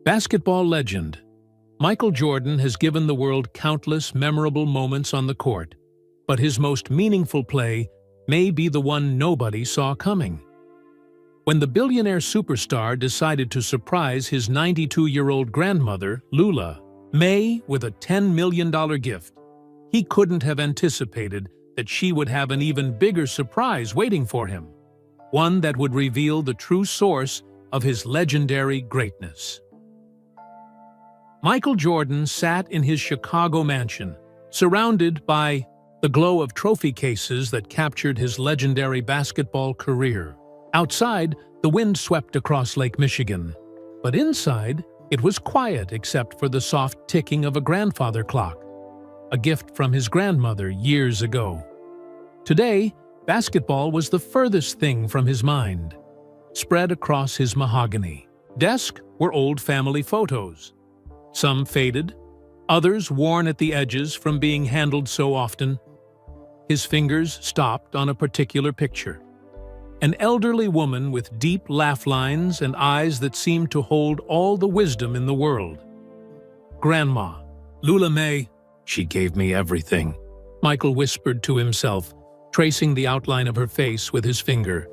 Basketball legend Michael Jordan has given the world countless memorable moments on the court, but his most meaningful play may be the one nobody saw coming. When the billionaire superstar decided to surprise his 92-year-old grandmother, Lula May, with a $10 million gift, he couldn't have anticipated that she would have an even bigger surprise waiting for him, one that would reveal the true source of his legendary greatness. Michael Jordan sat in his Chicago mansion, surrounded by the glow of trophy cases that captured his legendary basketball career. Outside, the wind swept across Lake Michigan, but inside, it was quiet except for the soft ticking of a grandfather clock, a gift from his grandmother years ago. Today, basketball was the furthest thing from his mind. Spread across his mahogany desk were old family photos, some faded, others worn at the edges from being handled so often. His fingers stopped on a particular picture. An elderly woman with deep laugh lines and eyes that seemed to hold all the wisdom in the world. Grandma, Lula May, she gave me everything, Michael whispered to himself, tracing the outline of her face with his finger.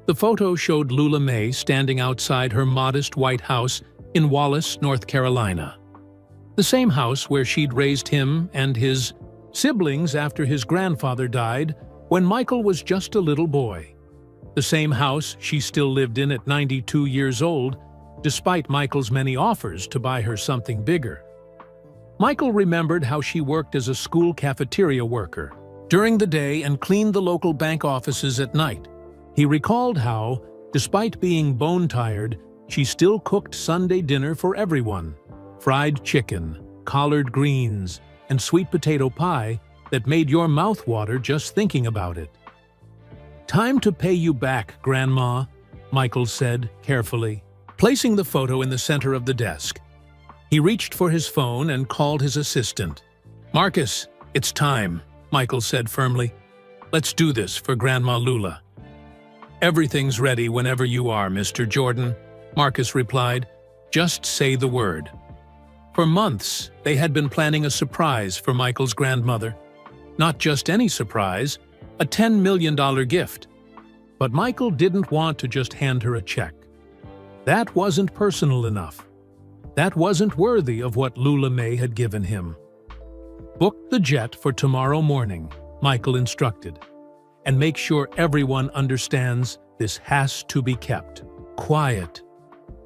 The photo showed Lula May standing outside her modest white house in Wallace, North Carolina. The same house where she'd raised him and his siblings after his grandfather died when Michael was just a little boy. The same house she still lived in at 92 years old, despite Michael's many offers to buy her something bigger. Michael remembered how she worked as a school cafeteria worker during the day and cleaned the local bank offices at night. He recalled how, despite being bone-tired, she still cooked Sunday dinner for everyone. Fried chicken, collard greens, and sweet potato pie that made your mouth water just thinking about it. "Time to pay you back, Grandma," Michael said carefully, placing the photo in the center of the desk. He reached for his phone and called his assistant. "Marcus, it's time," Michael said firmly. "Let's do this for Grandma Lula." "Everything's ready whenever you are, Mr. Jordan," Marcus replied. "Just say the word." For months, they had been planning a surprise for Michael's grandmother. Not just any surprise, a $10 million gift. But Michael didn't want to just hand her a check. That wasn't personal enough. That wasn't worthy of what Lula May had given him. "Book the jet for tomorrow morning," Michael instructed. "And make sure everyone understands this has to be kept quiet.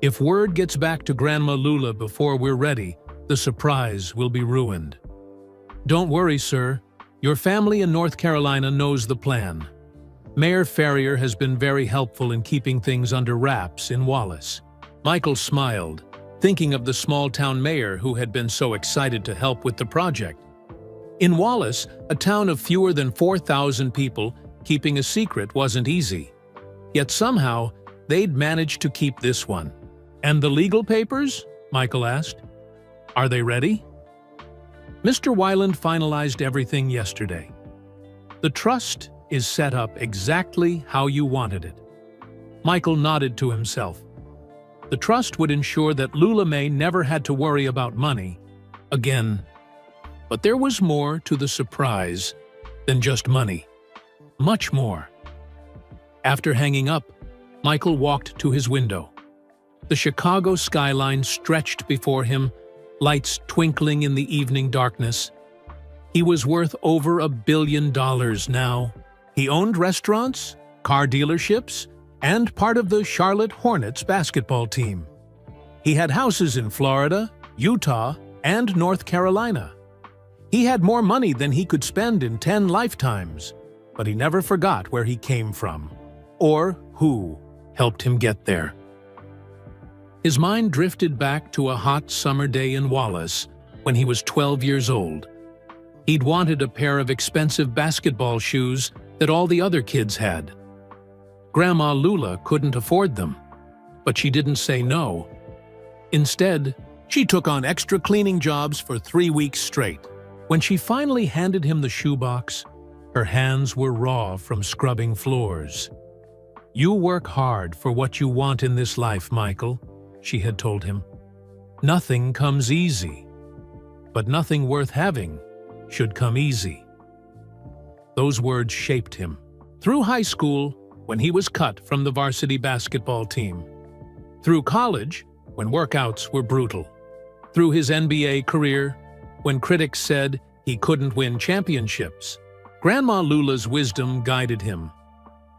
If word gets back to Grandma Lula before we're ready, the surprise will be ruined." "Don't worry, sir. Your family in North Carolina knows the plan. Mayor Ferrier has been very helpful in keeping things under wraps in Wallace." Michael smiled, thinking of the small-town mayor who had been so excited to help with the project. In Wallace, a town of fewer than 4,000 people, keeping a secret wasn't easy. Yet somehow, they'd managed to keep this one. "And the legal papers?" Michael asked. "Are they ready?" Mr. Weiland finalized everything yesterday. "The trust is set up exactly how you wanted it." Michael nodded to himself. The trust would ensure that Lula May never had to worry about money again. But there was more to the surprise than just money. Much more. After hanging up, Michael walked to his window. The Chicago skyline stretched before him, lights twinkling in the evening darkness. He was worth over $1 billion now. He owned restaurants, car dealerships, and part of the Charlotte Hornets basketball team. He had houses in Florida, Utah, and North Carolina. He had more money than he could spend in 10 lifetimes, but he never forgot where he came from, or who helped him get there. His mind drifted back to a hot summer day in Wallace when he was 12 years old. He'd wanted a pair of expensive basketball shoes that all the other kids had. Grandma Lula couldn't afford them, but she didn't say no. Instead, she took on extra cleaning jobs for 3 weeks straight. When she finally handed him the shoebox, her hands were raw from scrubbing floors. "You work hard for what you want in this life, Michael," she had told him. Nothing comes easy, but nothing worth having should come easy. Those words shaped him. Through high school, when he was cut from the varsity basketball team. Through college, when workouts were brutal. Through his NBA career, when critics said he couldn't win championships. Grandma Lula's wisdom guided him.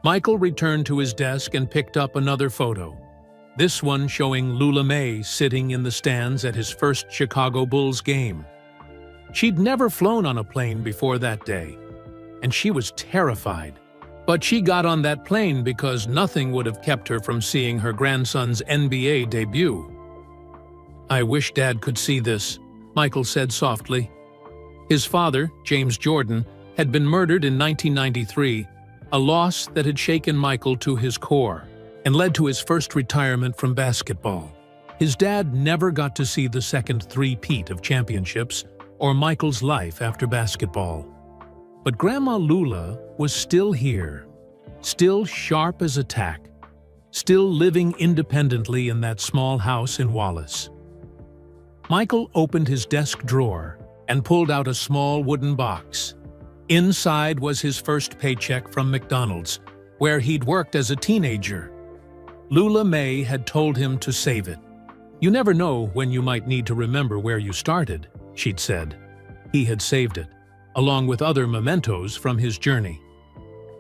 Michael returned to his desk and picked up another photo. This one showing Lula May sitting in the stands at his first Chicago Bulls game. She'd never flown on a plane before that day, and she was terrified. But she got on that plane because nothing would have kept her from seeing her grandson's NBA debut. "I wish Dad could see this," Michael said softly. His father, James Jordan, had been murdered in 1993, a loss that had shaken Michael to his core and led to his first retirement from basketball. His dad never got to see the second three-peat of championships or Michael's life after basketball. But Grandma Lula was still here, still sharp as a tack, still living independently in that small house in Wallace. Michael opened his desk drawer and pulled out a small wooden box. Inside was his first paycheck from McDonald's, where he'd worked as a teenager. Lula May had told him to save it. "You never know when you might need to remember where you started," she'd said. He had saved it, along with other mementos from his journey.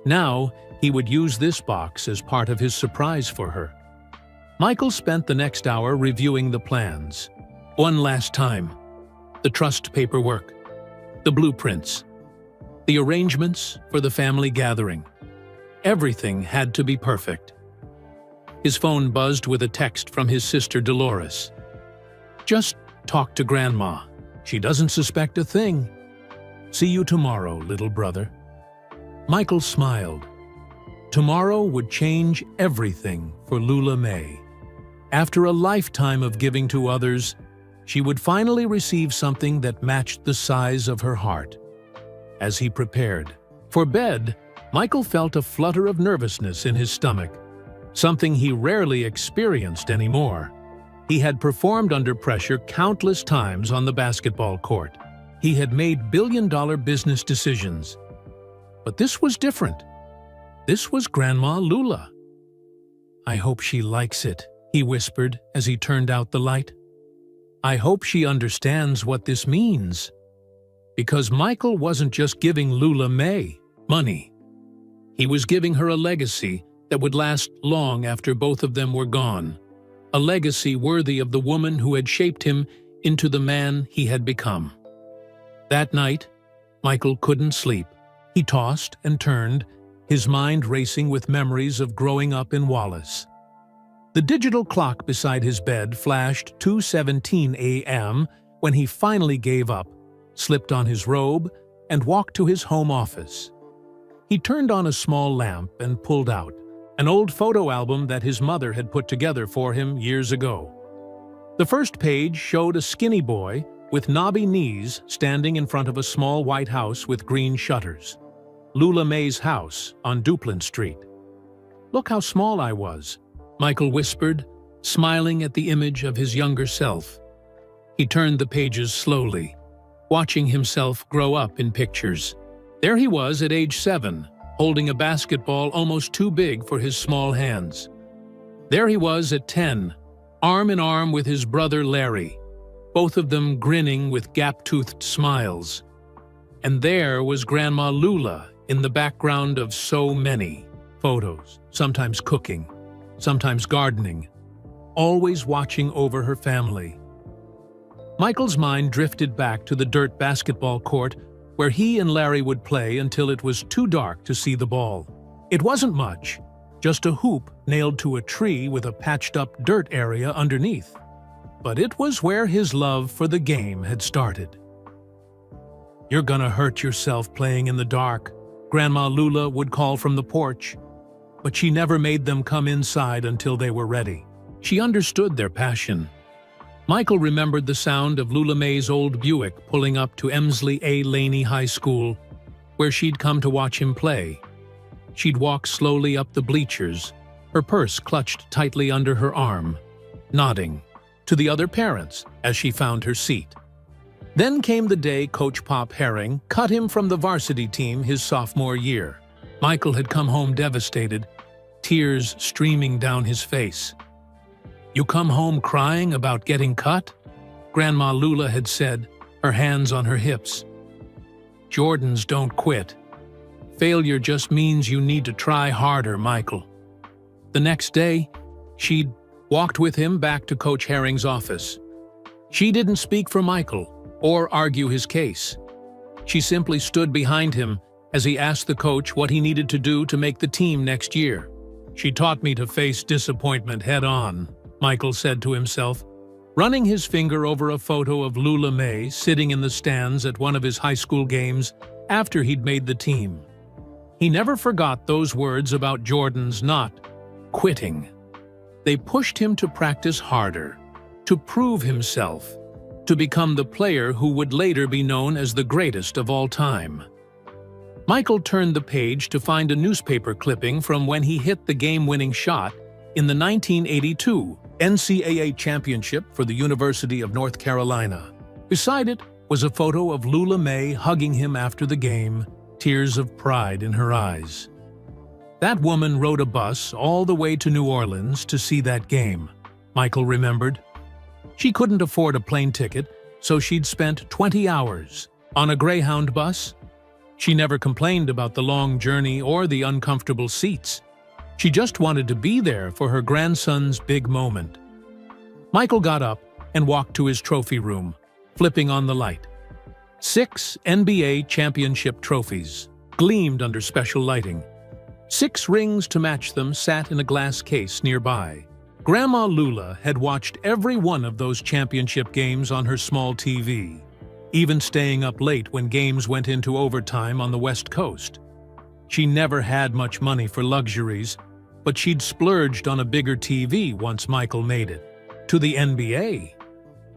Now, he would use this box as part of his surprise for her. Michael spent the next hour reviewing the plans. One last time. The trust paperwork, the blueprints, the arrangements for the family gathering. Everything had to be perfect. His phone buzzed with a text from his sister Dolores. "Just talk to Grandma. She doesn't suspect a thing. See you tomorrow, little brother." Michael smiled. Tomorrow would change everything for Lula May. After a lifetime of giving to others, she would finally receive something that matched the size of her heart. As he prepared for bed, Michael felt a flutter of nervousness in his stomach, something he rarely experienced anymore. He had performed under pressure countless times on the basketball court. He had made billion-dollar business decisions. But this was different. This was Grandma Lula. "I hope she likes it," he whispered as he turned out the light. "I hope she understands what this means." Because Michael wasn't just giving Lula May money. He was giving her a legacy that would last long after both of them were gone. A legacy worthy of the woman who had shaped him into the man he had become. That night, Michael couldn't sleep. He tossed and turned, his mind racing with memories of growing up in Wallace. The digital clock beside his bed flashed 2:17 a.m. when he finally gave up, slipped on his robe, and walked to his home office. He turned on a small lamp and pulled out an old photo album that his mother had put together for him years ago. The first page showed a skinny boy with knobby knees standing in front of a small white house with green shutters. Lula May's house on Duplin Street. "Look how small I was," Michael whispered, smiling at the image of his younger self. He turned the pages slowly, watching himself grow up in pictures. There he was at age 7, holding a basketball almost too big for his small hands. There he was at 10, arm in arm with his brother Larry, both of them grinning with gap-toothed smiles. And there was Grandma Lula in the background of so many photos, sometimes cooking, sometimes gardening, always watching over her family. Michael's mind drifted back to the dirt basketball court where he and Larry would play until it was too dark to see the ball. It wasn't much, just a hoop nailed to a tree with a patched-up dirt area underneath. But it was where his love for the game had started. "You're gonna hurt yourself playing in the dark," Grandma Lula would call from the porch. But she never made them come inside until they were ready. She understood their passion. Michael remembered the sound of Lula May's old Buick pulling up to Emsley A. Laney High School, where she'd come to watch him play. She'd walk slowly up the bleachers, her purse clutched tightly under her arm, nodding, to the other parents as she found her seat. Then came the day Coach Pop Herring cut him from the varsity team his sophomore year. Michael had come home devastated, tears streaming down his face. "You come home crying about getting cut?" Grandma Lula had said, her hands on her hips. "Jordans don't quit. Failure just means you need to try harder, Michael." The next day, she'd walked with him back to Coach Herring's office. She didn't speak for Michael or argue his case. She simply stood behind him as he asked the coach what he needed to do to make the team next year. "She taught me to face disappointment head-on," Michael said to himself, running his finger over a photo of Lula May sitting in the stands at one of his high school games after he'd made the team. He never forgot those words about Jordan's not quitting. They pushed him to practice harder, to prove himself, to become the player who would later be known as the greatest of all time. Michael turned the page to find a newspaper clipping from when he hit the game-winning shot in the 1982 NCAA championship for the University of North Carolina. Beside it was a photo of Lula May hugging him after the game, tears of pride in her eyes. That woman rode a bus all the way to New Orleans to see that game, Michael remembered. She couldn't afford a plane ticket, so she'd spent 20 hours on a Greyhound bus. She never complained about the long journey or the uncomfortable seats. She just wanted to be there for her grandson's big moment. Michael got up and walked to his trophy room, flipping on the light. 6 NBA championship trophies gleamed under special lighting. 6 rings to match them sat in a glass case nearby. Grandma Lula had watched every one of those championship games on her small TV, even staying up late when games went into overtime on the West Coast. She never had much money for luxuries, but she'd splurged on a bigger TV once Michael made it. To the NBA.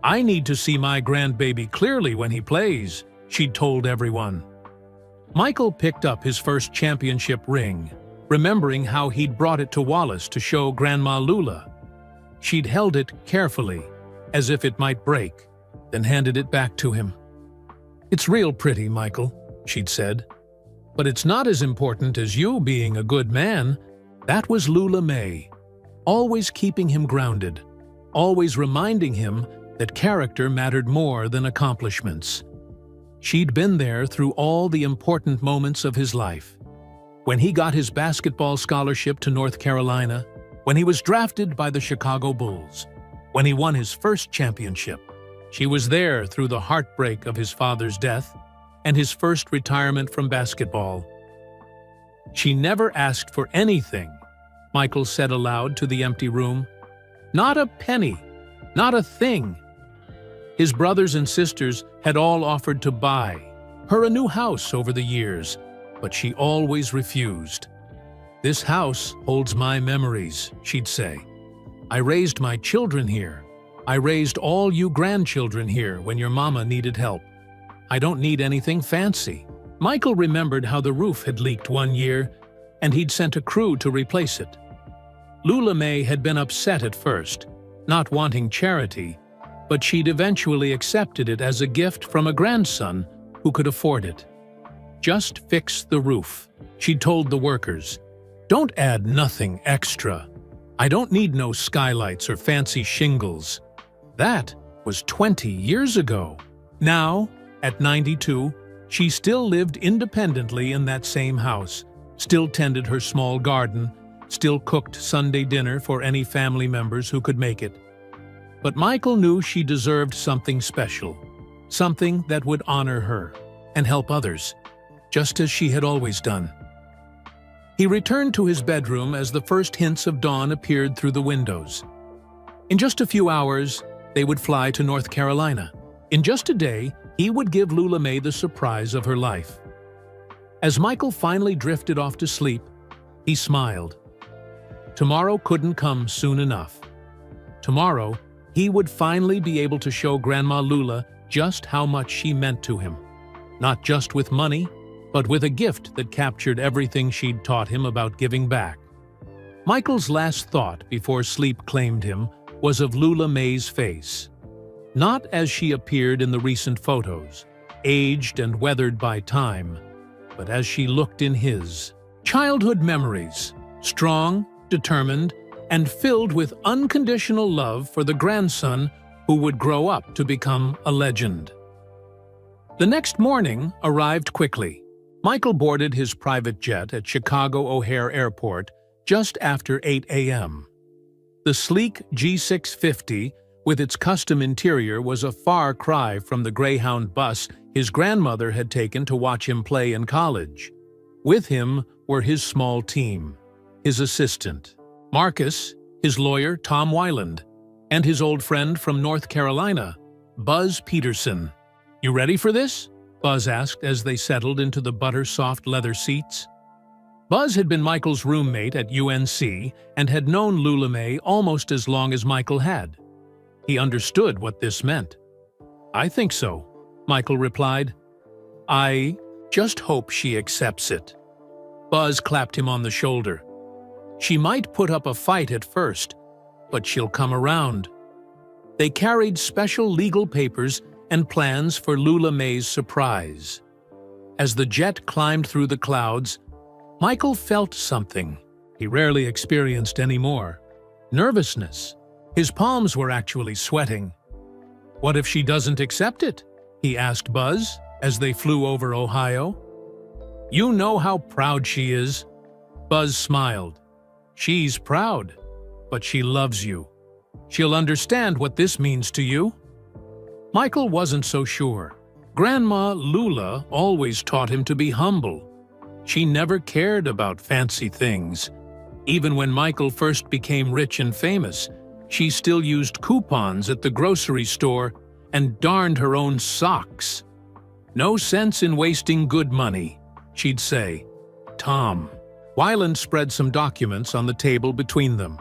"I need to see my grandbaby clearly when he plays," she'd told everyone. Michael picked up his first championship ring, remembering how he'd brought it to Wallace to show Grandma Lula. She'd held it carefully, as if it might break, then handed it back to him. "It's real pretty, Michael," she'd said. "But it's not as important as you being a good man." That was Lula May, always keeping him grounded, always reminding him that character mattered more than accomplishments. She'd been there through all the important moments of his life. When he got his basketball scholarship to North Carolina, when he was drafted by the Chicago Bulls, when he won his first championship. She was there through the heartbreak of his father's death and his first retirement from basketball. "She never asked for anything," Michael said aloud to the empty room. "Not a penny, not a thing." His brothers and sisters had all offered to buy her a new house over the years, but she always refused. "This house holds my memories," she'd say. "I raised my children here. I raised all you grandchildren here when your mama needed help. I don't need anything fancy." Michael remembered how the roof had leaked one year, and he'd sent a crew to replace it. Lula May had been upset at first, not wanting charity, but she'd eventually accepted it as a gift from a grandson who could afford it. "Just fix the roof," she'd told the workers. "Don't add nothing extra. I don't need no skylights or fancy shingles." That was 20 years ago. Now, at 92, she still lived independently in that same house, still tended her small garden, still cooked Sunday dinner for any family members who could make it. But Michael knew she deserved something special, something that would honor her and help others, just as she had always done. He returned to his bedroom as the first hints of dawn appeared through the windows. In just a few hours, they would fly to North Carolina. In just a day, he would give Lula May the surprise of her life. As Michael finally drifted off to sleep, he smiled. Tomorrow couldn't come soon enough. Tomorrow, he would finally be able to show Grandma Lula just how much she meant to him. Not just with money, but with a gift that captured everything she'd taught him about giving back. Michael's last thought before sleep claimed him was of Lula May's face. Not as she appeared in the recent photos, aged and weathered by time, but as she looked in his. Childhood memories, strong, determined, and filled with unconditional love for the grandson who would grow up to become a legend. The next morning arrived quickly. Michael boarded his private jet at Chicago O'Hare Airport just after 8 a.m. The sleek G650 with its custom interior was a far cry from the Greyhound bus his grandmother had taken to watch him play in college. With him were his small team, his assistant, Marcus, his lawyer Tom Weiland, and his old friend from North Carolina, Buzz Peterson. "You ready for this?" Buzz asked as they settled into the butter-soft leather seats. Buzz had been Michael's roommate at UNC and had known Lula May almost as long as Michael had. He understood what this meant. "I think so," Michael replied. "I just hope she accepts it." Buzz clapped him on the shoulder. "She might put up a fight at first, but she'll come around." They carried special legal papers and plans for Lula May's surprise. As the jet climbed through the clouds, Michael felt something he rarely experienced anymore: nervousness. His palms were actually sweating. "What if she doesn't accept it?" he asked Buzz as they flew over Ohio. "You know how proud she is." Buzz smiled. "She's proud, but she loves you. She'll understand what this means to you." Michael wasn't so sure. Grandma Lula always taught him to be humble. She never cared about fancy things. Even when Michael first became rich and famous, she still used coupons at the grocery store and darned her own socks. "No sense in wasting good money," she'd say. "Tom." Weiland spread some documents on the table between them.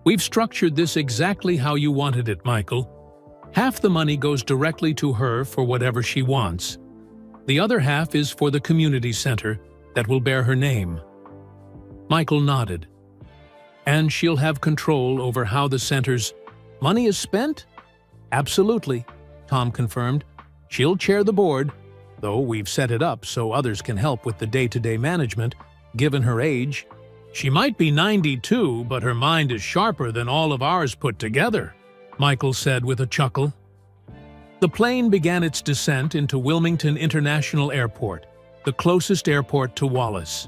"We've structured this exactly how you wanted it, Michael. Half the money goes directly to her for whatever she wants. The other half is for the community center that will bear her name." Michael nodded. "And she'll have control over how the center's money is spent?" "Absolutely," Tom confirmed. "She'll chair the board, though we've set it up so others can help with the day-to-day management, given her age. She might be 92, but her mind is sharper than all of ours put together," Michael said with a chuckle. The plane began its descent into Wilmington International Airport, the closest airport to Wallace.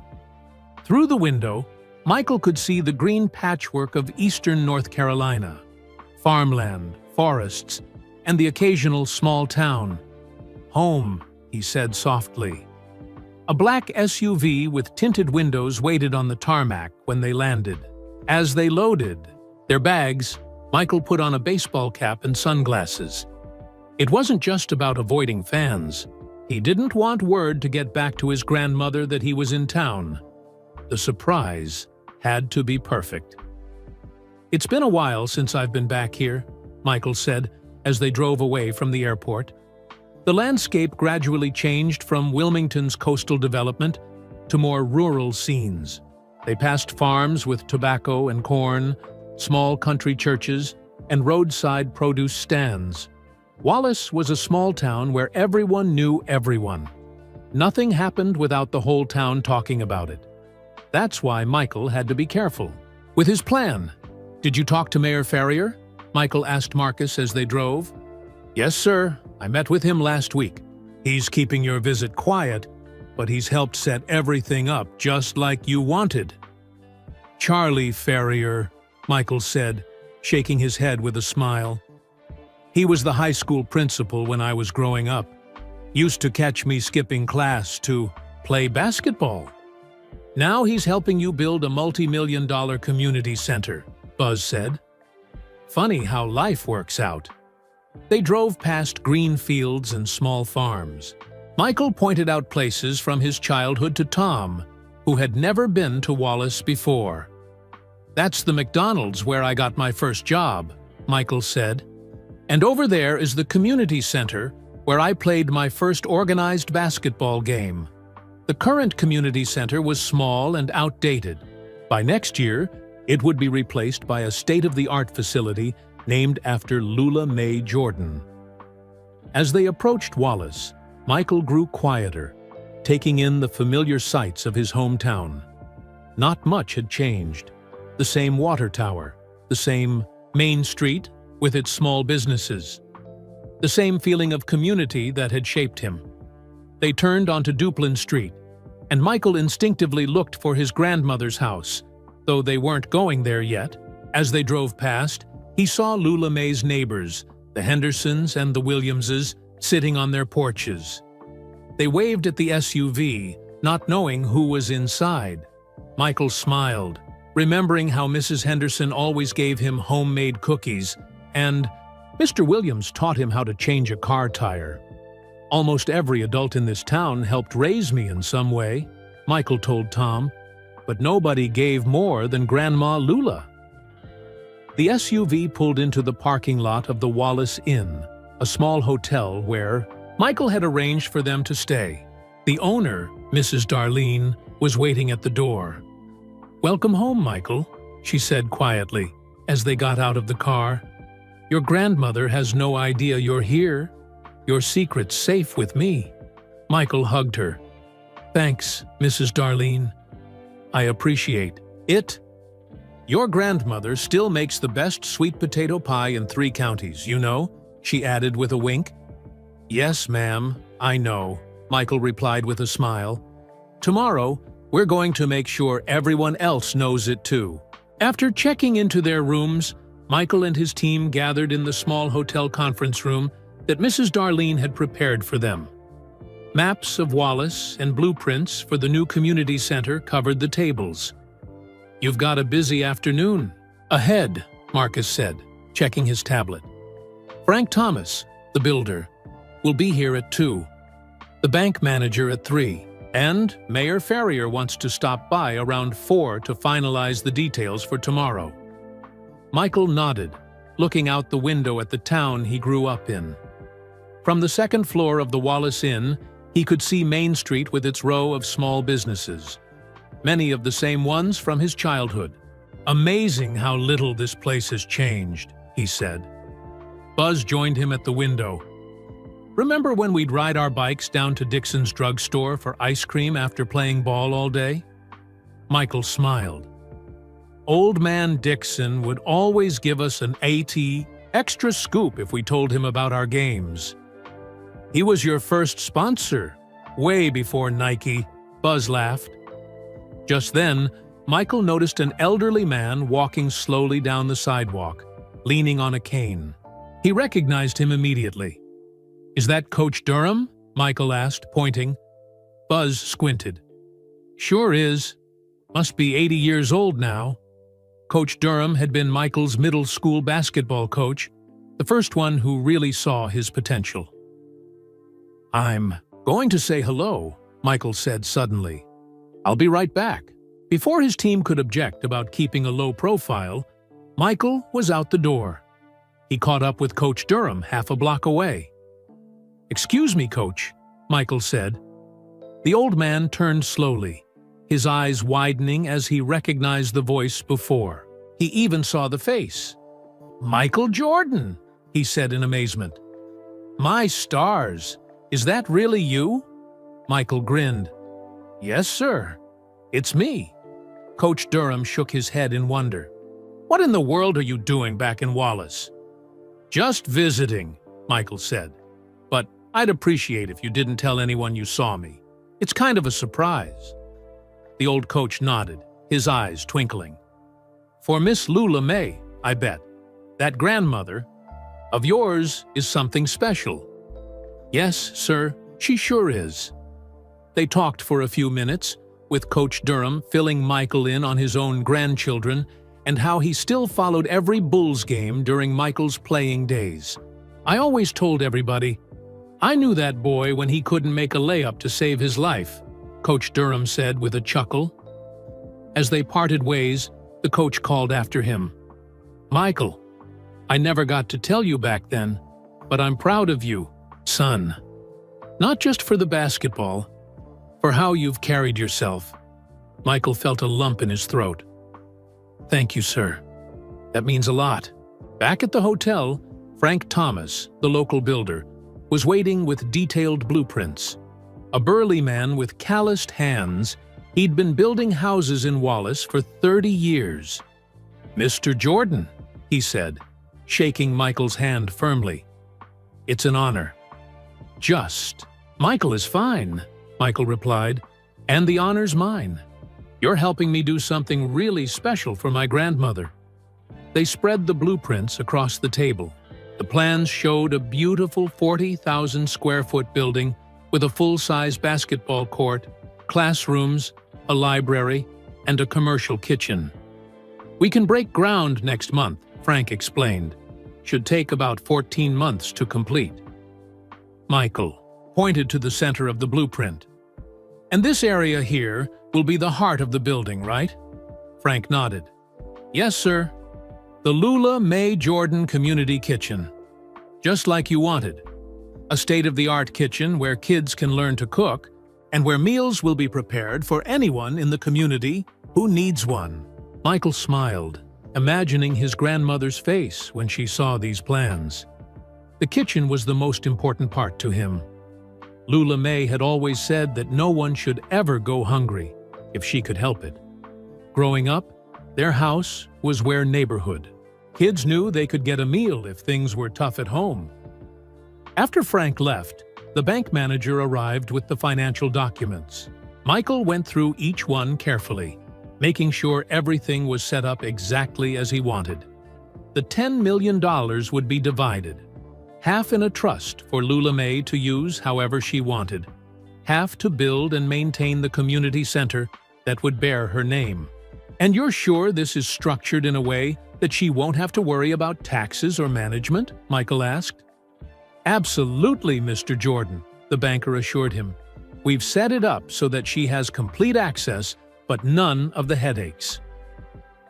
Through the window, Michael could see the green patchwork of eastern North Carolina, farmland, forests, and the occasional small town. "Home," he said softly. A black SUV with tinted windows waited on the tarmac when they landed. As they loaded their bags, Michael put on a baseball cap and sunglasses. It wasn't just about avoiding fans. He didn't want word to get back to his grandmother that he was in town. The surprise had to be perfect. "It's been a while since I've been back here," Michael said as they drove away from the airport. The landscape gradually changed from Wilmington's coastal development to more rural scenes. They passed farms with tobacco and corn, small country churches, and roadside produce stands. Wallace was a small town where everyone knew everyone. Nothing happened without the whole town talking about it. That's why Michael had to be careful. With his plan, "Did you talk to Mayor Ferrier?" Michael asked Marcus as they drove. "Yes, sir. I met with him last week. He's keeping your visit quiet, but he's helped set everything up just like you wanted." "Charlie Ferrier," Michael said, shaking his head with a smile. "He was the high school principal when I was growing up. Used to catch me skipping class to play basketball. Now he's helping you build a multi-million-dollar community center," Buzz said. "Funny how life works out." They drove past green fields and small farms. Michael pointed out places from his childhood to Tom, who had never been to Wallace before. "That's the McDonald's where I got my first job," Michael said. "And over there is the community center where I played my first organized basketball game." The current community center was small and outdated. By next year, it would be replaced by a state-of-the-art facility named after Lula Mae Jordan. As they approached Wallace, Michael grew quieter, taking in the familiar sights of his hometown. Not much had changed. The same water tower, the same Main Street with its small businesses, the same feeling of community that had shaped him. They turned onto Duplin Street, and Michael instinctively looked for his grandmother's house, though they weren't going there yet. As they drove past, he saw Lula Mae's neighbors, the Hendersons and the Williamses, sitting on their porches. They waved at the SUV, not knowing who was inside. Michael smiled, remembering how Mrs. Henderson always gave him homemade cookies, and Mr. Williams taught him how to change a car tire. "Almost every adult in this town helped raise me in some way," Michael told Tom, "but nobody gave more than Grandma Lula." The SUV pulled into the parking lot of the Wallace Inn, a small hotel where Michael had arranged for them to stay. The owner, Mrs. Darlene, was waiting at the door. "Welcome home, Michael," she said quietly, as they got out of the car. "Your grandmother has no idea you're here. Your secret's safe with me." Michael hugged her. "Thanks, Mrs. Darlene. I appreciate it. Your grandmother still makes the best sweet potato pie in 3 counties, you know," she added with a wink. "Yes, ma'am, I know," Michael replied with a smile. "Tomorrow, we're going to make sure everyone else knows it too." After checking into their rooms, Michael and his team gathered in the small hotel conference room that Mrs. Darlene had prepared for them. Maps of Wallace and blueprints for the new community center covered the tables. "You've got a busy afternoon ahead," Marcus said, checking his tablet. "Frank Thomas, the builder, will be here at 2, the bank manager at 3, and Mayor Ferrier wants to stop by around 4 to finalize the details for tomorrow." Michael nodded, looking out the window at the town he grew up in. From the 2nd floor of the Wallace Inn, he could see Main Street with its row of small businesses, many of the same ones from his childhood. "Amazing how little this place has changed," he said. Buzz joined him at the window. "Remember when we'd ride our bikes down to Dixon's drugstore for ice cream after playing ball all day?" Michael smiled. "Old man Dixon would always give us an AT extra scoop if we told him about our games." "He was your first sponsor, way before Nike," Buzz laughed. Just then, Michael noticed an elderly man walking slowly down the sidewalk, leaning on a cane. He recognized him immediately. "Is that Coach Durham?" Michael asked, pointing. Buzz squinted. "Sure is. Must be 80 years old now." Coach Durham had been Michael's middle school basketball coach, the first one who really saw his potential. "I'm going to say hello," Michael said suddenly. "I'll be right back." Before his team could object about keeping a low profile, Michael was out the door. He caught up with Coach Durham half a block away. "Excuse me, Coach," Michael said. The old man turned slowly, his eyes widening as he recognized the voice before. He even saw the face. "Michael Jordan," he said in amazement. "My stars, is that really you?" Michael grinned. "Yes, sir. It's me." Coach Durham shook his head in wonder. "What in the world are you doing back in Wallace?" "Just visiting," Michael said. "But I'd appreciate if you didn't tell anyone you saw me. It's kind of a surprise." The old coach nodded, his eyes twinkling. "For Miss Lula Mae, I bet. That grandmother of yours is something special." "Yes, sir, she sure is." They talked for a few minutes, with Coach Durham filling Michael in on his own grandchildren and how he still followed every Bulls game during Michael's playing days. "I always told everybody, I knew that boy when he couldn't make a layup to save his life," Coach Durham said with a chuckle. As they parted ways, the coach called after him. "Michael, I never got to tell you back then, but I'm proud of you, son. Not just for the basketball, for how you've carried yourself." Michael felt a lump in his throat. "Thank you, sir. That means a lot." Back at the hotel, Frank Thomas, the local builder, was waiting with detailed blueprints. A burly man with calloused hands, he'd been building houses in Wallace for 30 years. "Mr. Jordan," he said, shaking Michael's hand firmly. "It's an honor." "Just. Michael is fine," Michael replied, "and the honor's mine. You're helping me do something really special for my grandmother." They spread the blueprints across the table. The plans showed a beautiful 40,000 square foot building with a full-size basketball court, classrooms, a library, and a commercial kitchen. "We can break ground next month," Frank explained. "Should take about 14 months to complete." Michael pointed to the center of the blueprint. "And this area here will be the heart of the building, right?" Frank nodded. "Yes, sir. The Lula Mae Jordan Community Kitchen. Just like you wanted. A state-of-the-art kitchen where kids can learn to cook, and where meals will be prepared for anyone in the community who needs one." Michael smiled, imagining his grandmother's face when she saw these plans. The kitchen was the most important part to him. Lula Mae had always said that no one should ever go hungry, if she could help it. Growing up, their house was their neighborhood. Kids knew they could get a meal if things were tough at home. After Frank left, the bank manager arrived with the financial documents. Michael went through each one carefully, making sure everything was set up exactly as he wanted. The $10 million would be divided. Half in a trust for Lula Mae to use however she wanted, half to build and maintain the community center that would bear her name. "And you're sure this is structured in a way that she won't have to worry about taxes or management?" Michael asked. "Absolutely, Mr. Jordan," the banker assured him. "We've set it up so that she has complete access, but none of the headaches."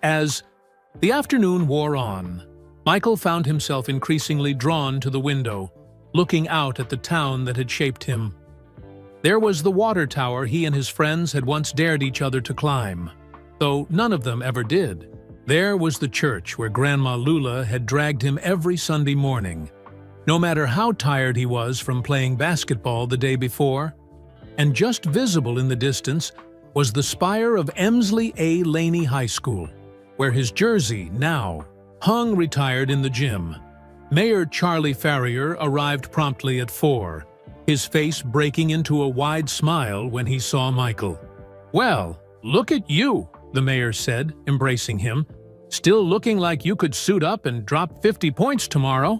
As the afternoon wore on, Michael found himself increasingly drawn to the window, looking out at the town that had shaped him. There was the water tower he and his friends had once dared each other to climb, though none of them ever did. There was the church where Grandma Lula had dragged him every Sunday morning, no matter how tired he was from playing basketball the day before. And just visible in the distance was the spire of Emsley A. Laney High School, where his jersey now hung retired in the gym. Mayor Charlie Farrier arrived promptly at 4, his face breaking into a wide smile when he saw Michael. "Well, look at you," the mayor said, embracing him. "Still looking like you could suit up and drop 50 points tomorrow."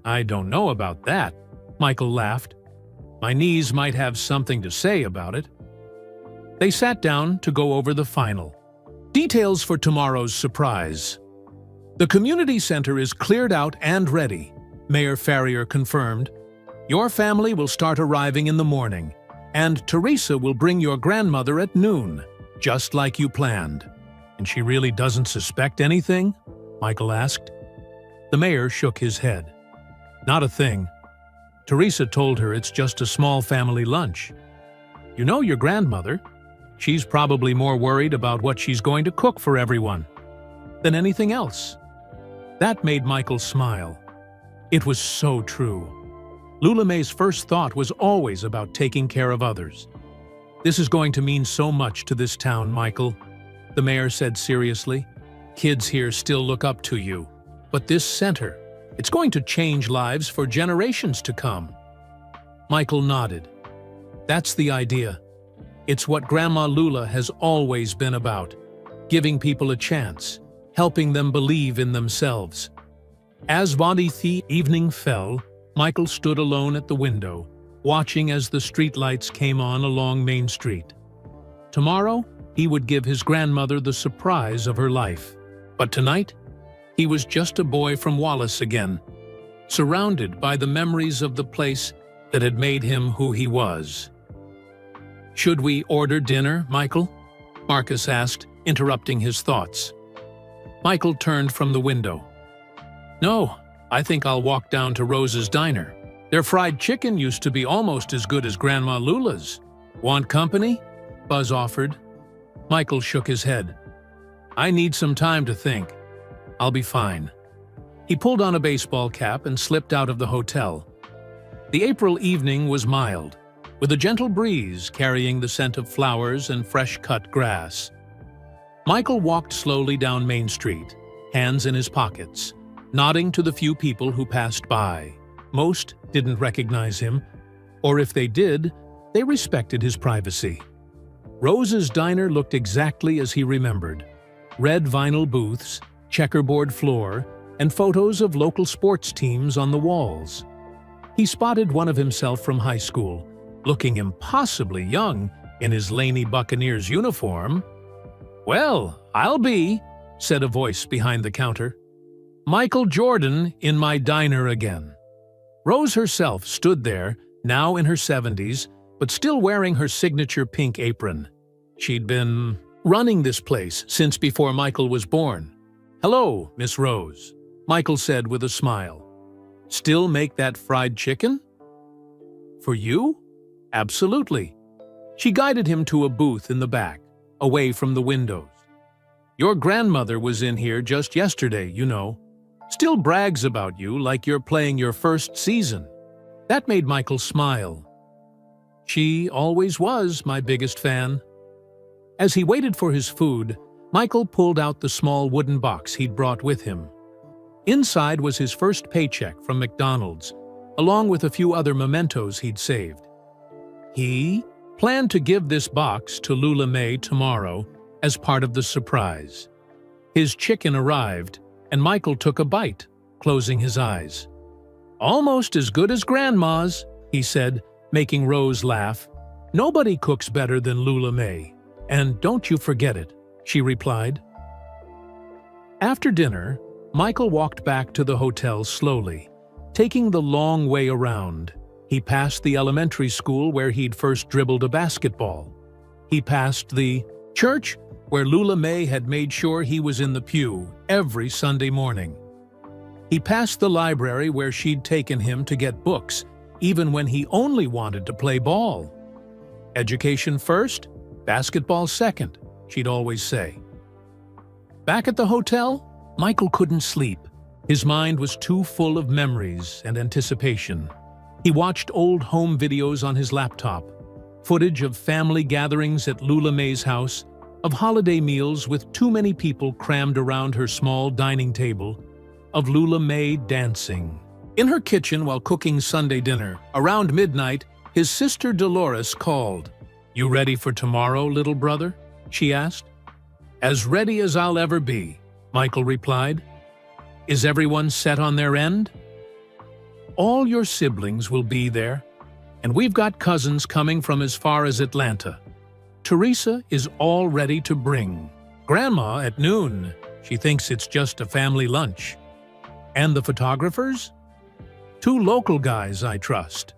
"I don't know about that," Michael laughed. "My knees might have something to say about it." They sat down to go over the final details for tomorrow's surprise. "The community center is cleared out and ready," Mayor Farrier confirmed. "Your family will start arriving in the morning, and Teresa will bring your grandmother at noon, just like you planned." "And she really doesn't suspect anything?" Michael asked. The mayor shook his head. "Not a thing. Teresa told her it's just a small family lunch. You know your grandmother. She's probably more worried about what she's going to cook for everyone than anything else." That made Michael smile. It was so true. Lula Mae's first thought was always about taking care of others. "This is going to mean so much to this town, Michael," the mayor said seriously. "Kids here still look up to you. But this center, it's going to change lives for generations to come." Michael nodded. "That's the idea. It's what Grandma Lula has always been about, giving people a chance, helping them believe in themselves." As the evening fell, Michael stood alone at the window, watching as the streetlights came on along Main Street. Tomorrow, he would give his grandmother the surprise of her life. But tonight, he was just a boy from Wallace again, surrounded by the memories of the place that had made him who he was. "Should we order dinner, Michael?" Marcus asked, interrupting his thoughts. Michael turned from the window. "No, I think I'll walk down to Rose's Diner. Their fried chicken used to be almost as good as Grandma Lula's. Want company?" Buzz offered. Michael shook his head. "I need some time to think. I'll be fine." He pulled on a baseball cap and slipped out of the hotel. The April evening was mild, with a gentle breeze carrying the scent of flowers and fresh-cut grass. Michael walked slowly down Main Street, hands in his pockets, nodding to the few people who passed by. Most didn't recognize him, or if they did, they respected his privacy. Rose's diner looked exactly as he remembered. Red vinyl booths, checkerboard floor, and photos of local sports teams on the walls. He spotted one of himself from high school, looking impossibly young in his Laney Buccaneers uniform. "Well, I'll be," said a voice behind the counter. "Michael Jordan in my diner again." Rose herself stood there, now in her 70s, but still wearing her signature pink apron. She'd been running this place since before Michael was born. "Hello, Miss Rose," Michael said with a smile. "Still make that fried chicken?" "For you?" "Absolutely." She guided him to a booth in the back, away from the windows. "Your grandmother was in here just yesterday, you know. Still brags about you like you're playing your first season." That made Michael smile. She always was my biggest fan. As he waited for his food, Michael pulled out the small wooden box he'd brought with him. Inside was his first paycheck from McDonald's, along with a few other mementos he'd saved. He planned to give this box to Lula May tomorrow as part of the surprise. His chicken arrived, and Michael took a bite, closing his eyes. "Almost as good as Grandma's," he said, making Rose laugh. "Nobody cooks better than Lula May, and don't you forget it," she replied. After dinner, Michael walked back to the hotel slowly, taking the long way around. He passed the elementary school where he'd first dribbled a basketball. He passed the church where Lula May had made sure he was in the pew every Sunday morning. He passed the library where she'd taken him to get books, even when he only wanted to play ball. "Education first, basketball second," she'd always say. Back at the hotel, Michael couldn't sleep. His mind was too full of memories and anticipation. He watched old home videos on his laptop, footage of family gatherings at Lula May's house, of holiday meals with too many people crammed around her small dining table, of Lula May dancing. In her kitchen while cooking Sunday dinner, around midnight, his sister Dolores called. "You ready for tomorrow, little brother?" she asked. "As ready as I'll ever be," Michael replied. "Is everyone set on their end?" "All your siblings will be there, and we've got cousins coming from as far as Atlanta. Teresa is all ready to bring. Grandma at noon. She thinks it's just a family lunch. And the photographers? 2 local guys, I trust.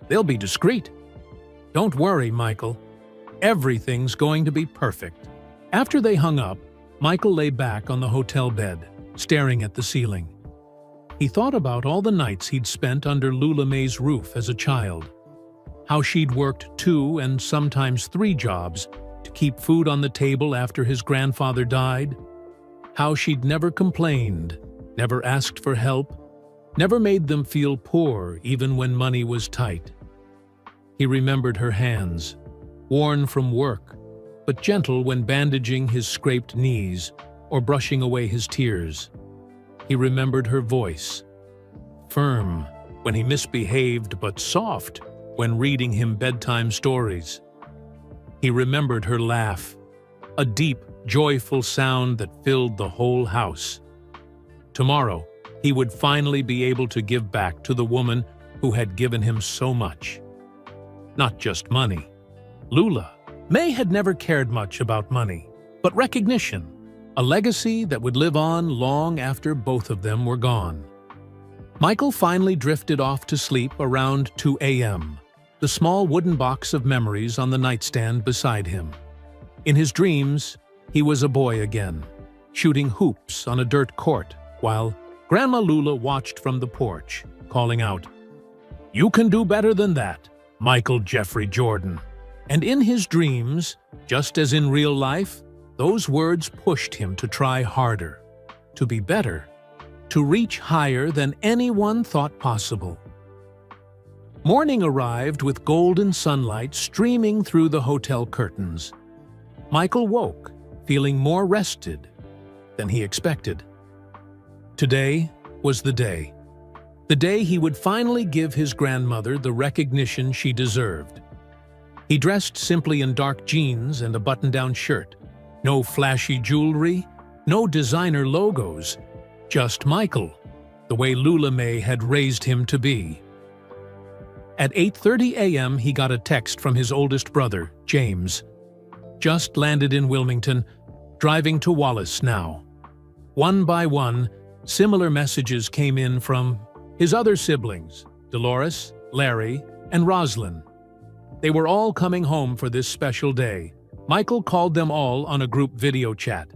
They'll be discreet. Don't worry, Michael. Everything's going to be perfect." After they hung up, Michael lay back on the hotel bed, staring at the ceiling. He thought about all the nights he'd spent under Lula May's roof as a child. How she'd worked 2 and sometimes 3 jobs to keep food on the table after his grandfather died. How she'd never complained, never asked for help, never made them feel poor even when money was tight. He remembered her hands, worn from work, but gentle when bandaging his scraped knees or brushing away his tears. He remembered her voice, firm when he misbehaved but soft when reading him bedtime stories. He remembered her laugh, a deep, joyful sound that filled the whole house. Tomorrow, he would finally be able to give back to the woman who had given him so much. Not just money. Lula May had never cared much about money, but recognition, a legacy that would live on long after both of them were gone. Michael finally drifted off to sleep around 2 a.m., the small wooden box of memories on the nightstand beside him. In his dreams, he was a boy again, shooting hoops on a dirt court while Grandma Lula watched from the porch, calling out, "You can do better than that, Michael Jeffrey Jordan." And in his dreams, just as in real life, those words pushed him to try harder, to be better, to reach higher than anyone thought possible. Morning arrived with golden sunlight streaming through the hotel curtains. Michael woke, feeling more rested than he expected. Today was the day. The day he would finally give his grandmother the recognition she deserved. He dressed simply in dark jeans and a button-down shirt. No flashy jewelry, no designer logos, just Michael, the way Lula May had raised him to be. At 8:30 a.m., he got a text from his oldest brother, James. Just landed in Wilmington, driving to Wallace now. One by one, similar messages came in from his other siblings, Dolores, Larry, and Roslyn. They were all coming home for this special day. Michael called them all on a group video chat.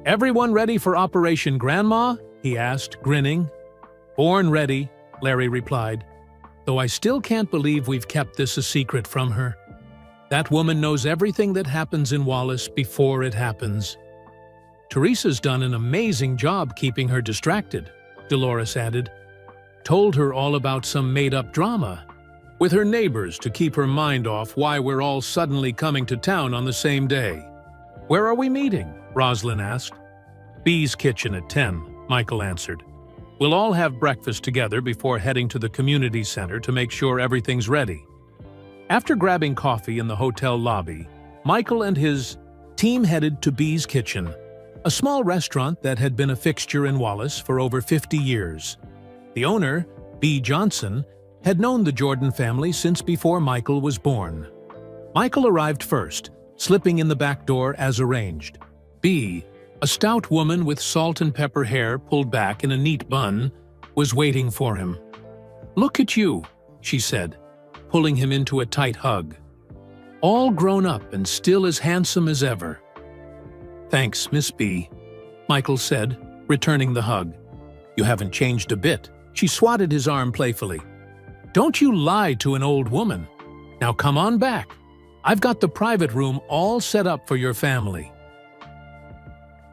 "Everyone ready for Operation Grandma?" he asked, grinning. "Born ready," Larry replied. "Though I still can't believe we've kept this a secret from her. That woman knows everything that happens in Wallace before it happens." "Teresa's done an amazing job keeping her distracted," Dolores added. "Told her all about some made-up drama with her neighbors to keep her mind off why we're all suddenly coming to town on the same day." "Where are we meeting?" Roslyn asked. "Bee's Kitchen at 10, Michael answered. "We'll all have breakfast together before heading to the community center to make sure everything's ready." After grabbing coffee in the hotel lobby, Michael and his team headed to Bee's Kitchen, a small restaurant that had been a fixture in Wallace for over 50 years. The owner, Bee Johnson, had known the Jordan family since before Michael was born. Michael arrived first, slipping in the back door as arranged. Bee, a stout woman with salt and pepper hair pulled back in a neat bun, was waiting for him. "Look at you," she said, pulling him into a tight hug. "All grown up and still as handsome as ever." "Thanks, Miss B," Michael said, returning the hug. "You haven't changed a bit." She swatted his arm playfully. "Don't you lie to an old woman. Now come on back. I've got the private room all set up for your family."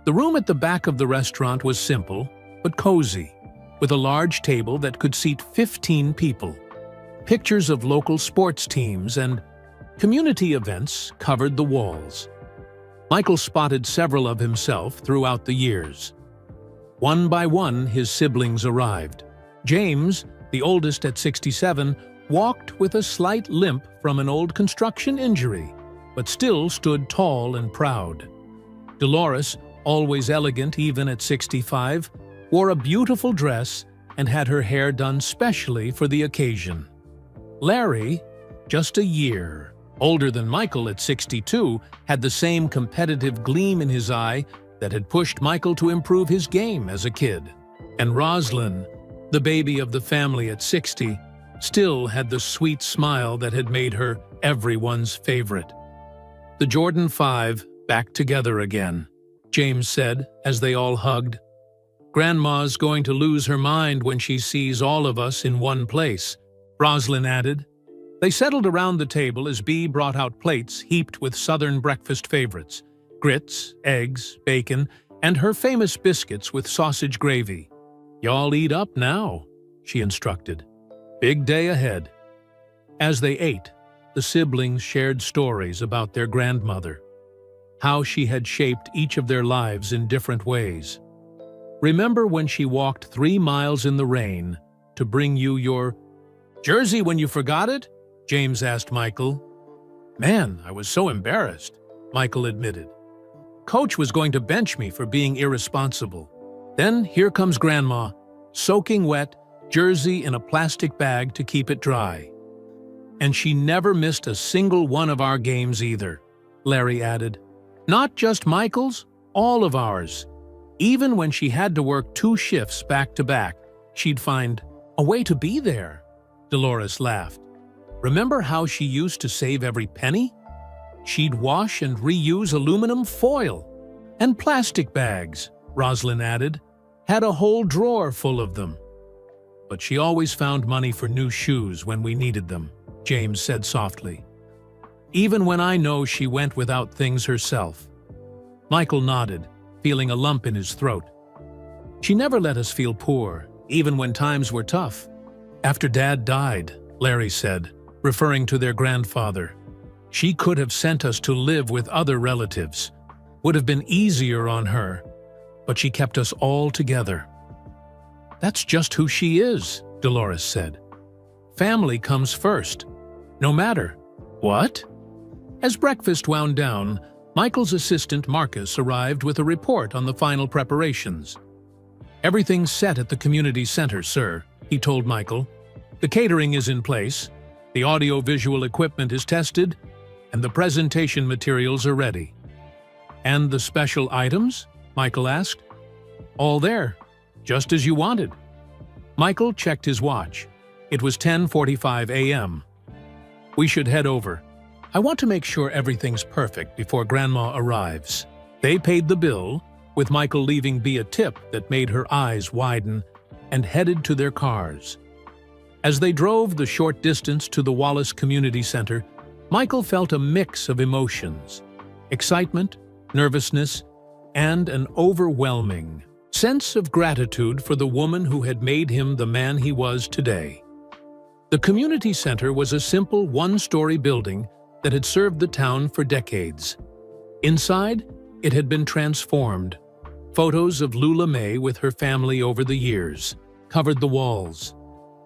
The room at the back of the restaurant was simple, but cozy, with a large table that could seat 15 people. Pictures of local sports teams and community events covered the walls. Michael spotted several of himself throughout the years. One by one, his siblings arrived. James, the oldest at 67, walked with a slight limp from an old construction injury, but still stood tall and proud. Dolores, always elegant even at 65, wore a beautiful dress and had her hair done specially for the occasion. Larry, just a year older than Michael at 62, had the same competitive gleam in his eye that had pushed Michael to improve his game as a kid. And Roslyn, the baby of the family at 60, still had the sweet smile that had made her everyone's favorite. "The Jordan 5 back together again," James said as they all hugged. "Grandma's going to lose her mind when she sees all of us in one place," Roslyn added. They settled around the table as Bee brought out plates heaped with Southern breakfast favorites: grits, eggs, bacon, and her famous biscuits with sausage gravy. "Y'all eat up now," she instructed. "Big day ahead." As they ate, the siblings shared stories about their grandmother, how she had shaped each of their lives in different ways. "Remember when she walked 3 miles in the rain to bring you your jersey when you forgot it?" James asked Michael. "Man, I was so embarrassed," Michael admitted. "Coach was going to bench me for being irresponsible. Then here comes Grandma, soaking wet, jersey in a plastic bag to keep it dry. And she never missed a single one of our games either," Larry added. "Not just Michael's, all of ours. Even when she had to work 2 shifts back to back, she'd find a way to be there," Dolores laughed. "Remember how she used to save every penny? She'd wash and reuse aluminum foil and plastic bags," Roslyn added. "Had a whole drawer full of them." "But she always found money for new shoes when we needed them," James said softly. "Even when I know she went without things herself." Michael nodded, feeling a lump in his throat. She never let us feel poor, even when times were tough. After Dad died, Larry said, referring to their grandfather, she could have sent us to live with other relatives. Would have been easier on her, but she kept us all together. That's just who she is, Dolores said. Family comes first, no matter what. As breakfast wound down, Michael's assistant Marcus arrived with a report on the final preparations. Everything's set at the community center, sir, he told Michael. The catering is in place, the audio-visual equipment is tested, and the presentation materials are ready. And the special items? Michael asked. All there, just as you wanted. Michael checked his watch. It was 10:45 a.m. We should head over. I want to make sure everything's perfect before Grandma arrives. They paid the bill, with Michael leaving Bea a tip that made her eyes widen, and headed to their cars. As they drove the short distance to the Wallace Community Center, Michael felt a mix of emotions: excitement, nervousness, and an overwhelming sense of gratitude for the woman who had made him the man he was today. The community center was a simple one-story building that had served the town for decades. Inside, it had been transformed. Photos of Lula May with her family over the years covered the walls.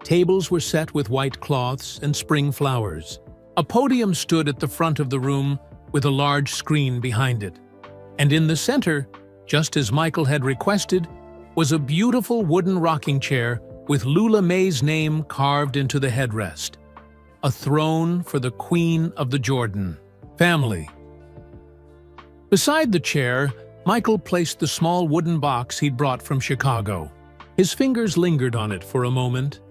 Tables were set with white cloths and spring flowers. A podium stood at the front of the room with a large screen behind it. And in the center, just as Michael had requested, was a beautiful wooden rocking chair with Lula May's name carved into the headrest. A throne for the Queen of the Jordan family. Beside the chair, Michael placed the small wooden box he'd brought from Chicago. His fingers lingered on it for a moment.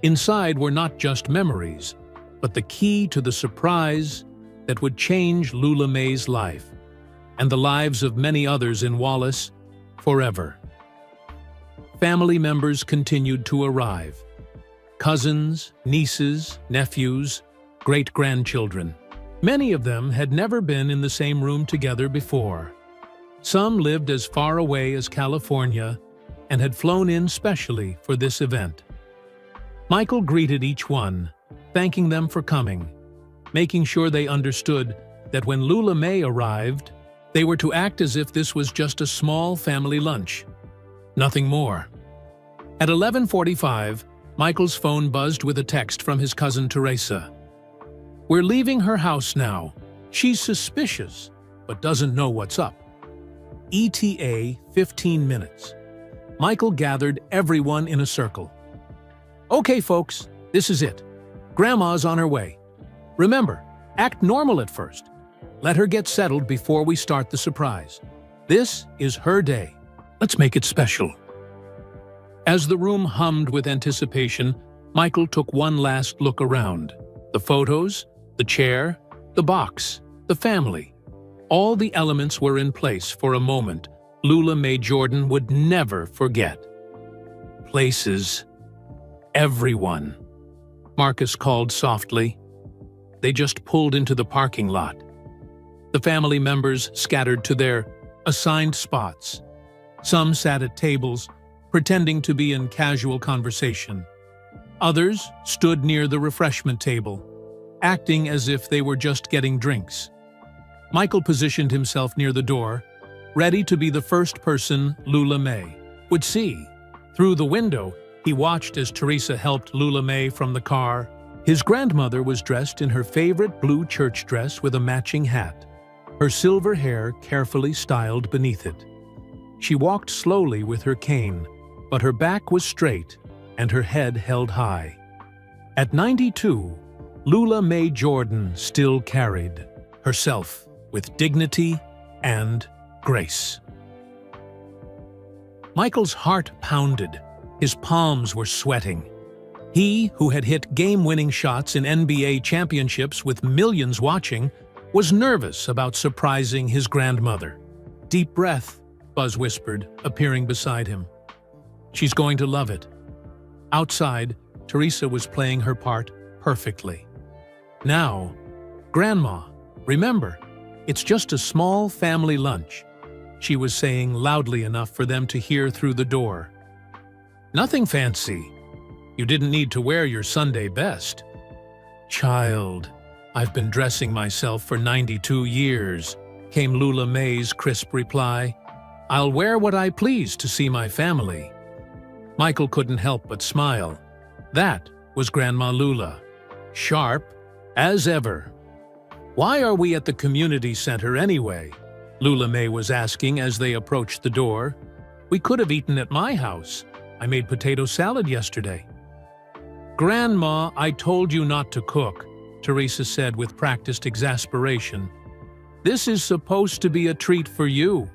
Inside were not just memories, but the key to the surprise that would change Lula May's life, and the lives of many others in Wallace forever. Family members continued to arrive. Cousins, nieces, nephews, great-grandchildren. Many of them had never been in the same room together before. Some lived as far away as California and had flown in specially for this event. Michael greeted each one, thanking them for coming, making sure they understood that when Lula May arrived, they were to act as if this was just a small family lunch. Nothing more. At 11:45, Michael's phone buzzed with a text from his cousin Teresa. We're leaving her house now. She's suspicious, but doesn't know what's up. ETA 15 minutes. Michael gathered everyone in a circle. Okay, folks, this is it. Grandma's on her way. Remember, act normal at first. Let her get settled before we start the surprise. This is her day. Let's make it special. As the room hummed with anticipation, Michael took one last look around. The photos, the chair, the box, the family. All the elements were in place for a moment Lula May Jordan would never forget. Places. Everyone. Marcus called softly. They just pulled into the parking lot. The family members scattered to their assigned spots. Some sat at tables, pretending to be in casual conversation. Others stood near the refreshment table, acting as if they were just getting drinks. Michael positioned himself near the door, ready to be the first person Lula May would see. Through the window, he watched as Teresa helped Lula May from the car. His grandmother was dressed in her favorite blue church dress with a matching hat, her silver hair carefully styled beneath it. She walked slowly with her cane, but her back was straight and her head held high. At 92, Lula May Jordan still carried herself with dignity and grace. Michael's heart pounded. His palms were sweating. He, who had hit game-winning shots in NBA championships with millions watching, was nervous about surprising his grandmother. Deep breath, Buzz whispered, appearing beside him. She's going to love it. Outside, Teresa was playing her part perfectly. Now, Grandma, remember, it's just a small family lunch. she was saying loudly enough for them to hear through the door. "Nothing fancy. You didn't need to wear your Sunday best." "Child, I've been dressing myself for 92 years, came Lula May's crisp reply. "I'll wear what I please to see my family." Michael couldn't help but smile. That was Grandma Lula, sharp as ever. "Why are we at the community center anyway?" Lula May was asking as they approached the door. "We could have eaten at my house. I made potato salad yesterday." "Grandma, I told you not to cook," Teresa said with practiced exasperation. "This is supposed to be a treat for you."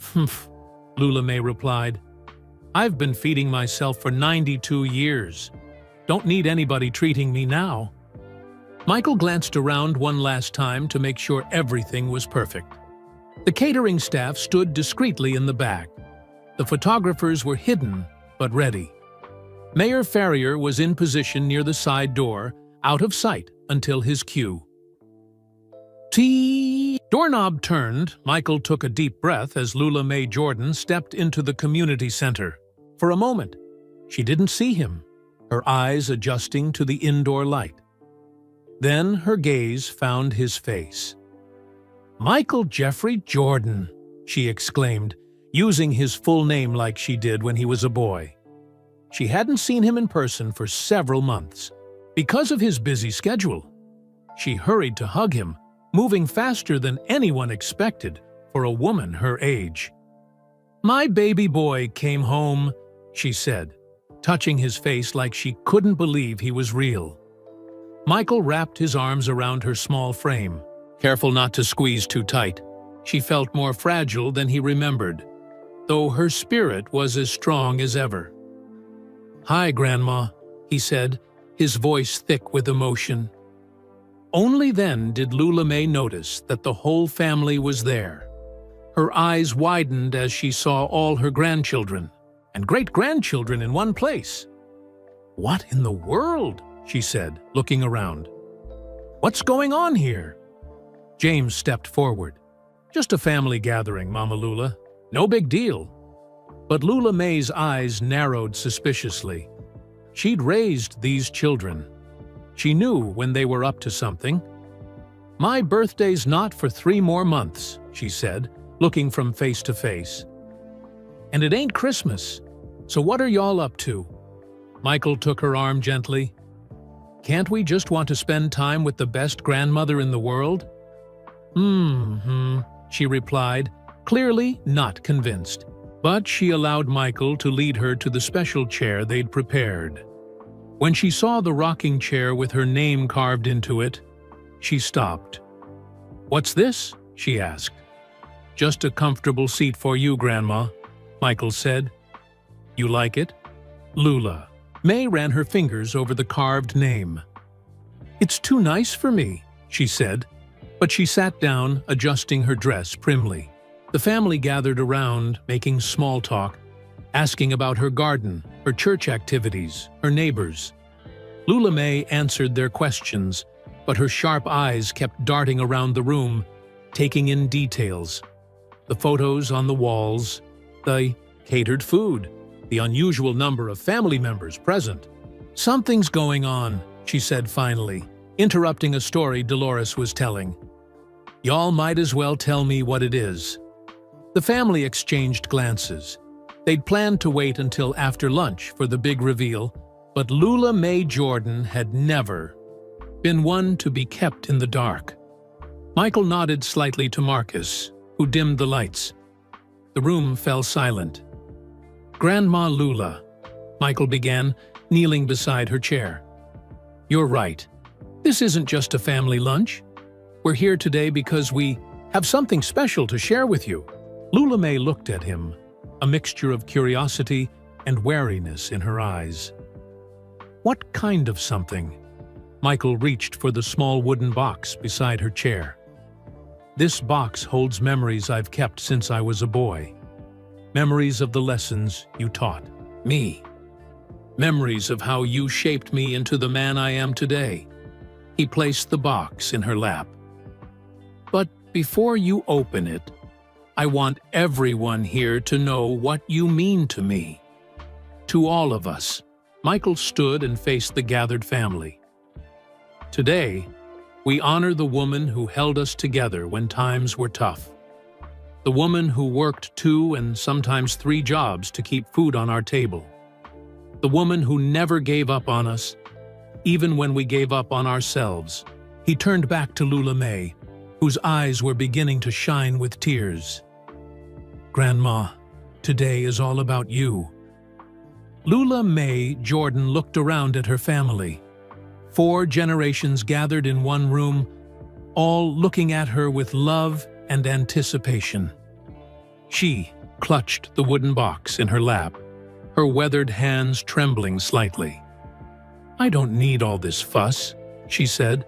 "Humph," Lula May replied. "I've been feeding myself for 92 years. Don't need anybody treating me now." Michael glanced around one last time to make sure everything was perfect. The catering staff stood discreetly in the back. The photographers were hidden, but ready. Mayor Ferrier was in position near the side door, out of sight until his cue. Tea! Doorknob turned. Michael took a deep breath as Lula May Jordan stepped into the community center. For a moment, she didn't see him, her eyes adjusting to the indoor light. Then her gaze found his face. "Michael Jeffrey Jordan," she exclaimed, using his full name like she did when he was a boy. She hadn't seen him in person for several months. Because of his busy schedule, she hurried to hug him, moving faster than anyone expected for a woman her age. "My baby boy came home," she said, touching his face like she couldn't believe he was real. Michael wrapped his arms around her small frame, careful not to squeeze too tight. She felt more fragile than he remembered, though her spirit was as strong as ever. "Hi, Grandma," he said, his voice thick with emotion. Only then did Lula May notice that the whole family was there. Her eyes widened as she saw all her grandchildren and great-grandchildren in one place. "What in the world?" she said, looking around. "What's going on here?" James stepped forward. "Just a family gathering, Mama Lula. No big deal." But Lula May's eyes narrowed suspiciously. She'd raised these children. She knew when they were up to something. "My birthday's not for 3 more months," she said, looking from face to face. "And it ain't Christmas, so what are y'all up to?" Michael took her arm gently. "Can't we just want to spend time with the best grandmother in the world?" She replied, clearly not convinced. But she allowed Michael to lead her to the special chair they'd prepared. When she saw the rocking chair with her name carved into it, she stopped. "What's this?" she asked. "Just a comfortable seat for you, Grandma," Michael said. "You like it?" Lula May ran her fingers over the carved name. "It's too nice for me," she said, but she sat down, adjusting her dress primly. The family gathered around, making small talk, asking about her garden, her church activities, her neighbors. Lula May answered their questions, but her sharp eyes kept darting around the room, taking in details. The photos on the walls, the catered food, the unusual number of family members present. "Something's going on," she said finally, interrupting a story Dolores was telling. "Y'all might as well tell me what it is." The family exchanged glances. They'd planned to wait until after lunch for the big reveal, but Lula May Jordan had never been one to be kept in the dark. Michael nodded slightly to Marcus, who dimmed the lights. The room fell silent. "Grandma Lula," Michael began, kneeling beside her chair. "You're right. This isn't just a family lunch. We're here today because we have something special to share with you." Lula May looked at him, a mixture of curiosity and wariness in her eyes. "What kind of something?" Michael reached for the small wooden box beside her chair. "This box holds memories I've kept since I was a boy. Memories of the lessons you taught me. Memories of how you shaped me into the man I am today." He placed the box in her lap. "But before you open it, I want everyone here to know what you mean to me. To all of us. Michael stood and faced the gathered family. Today, we honor the woman who held us together when times were tough. The woman who worked 2 and sometimes 3 jobs to keep food on our table. The woman who never gave up on us, even when we gave up on ourselves. He turned back to Lula May, whose eyes were beginning to shine with tears. Grandma, today is all about you. Lula May Jordan looked around at her family. 4 generations gathered in one room, all looking at her with love and anticipation. She clutched the wooden box in her lap, her weathered hands trembling slightly. I don't need all this fuss, she said,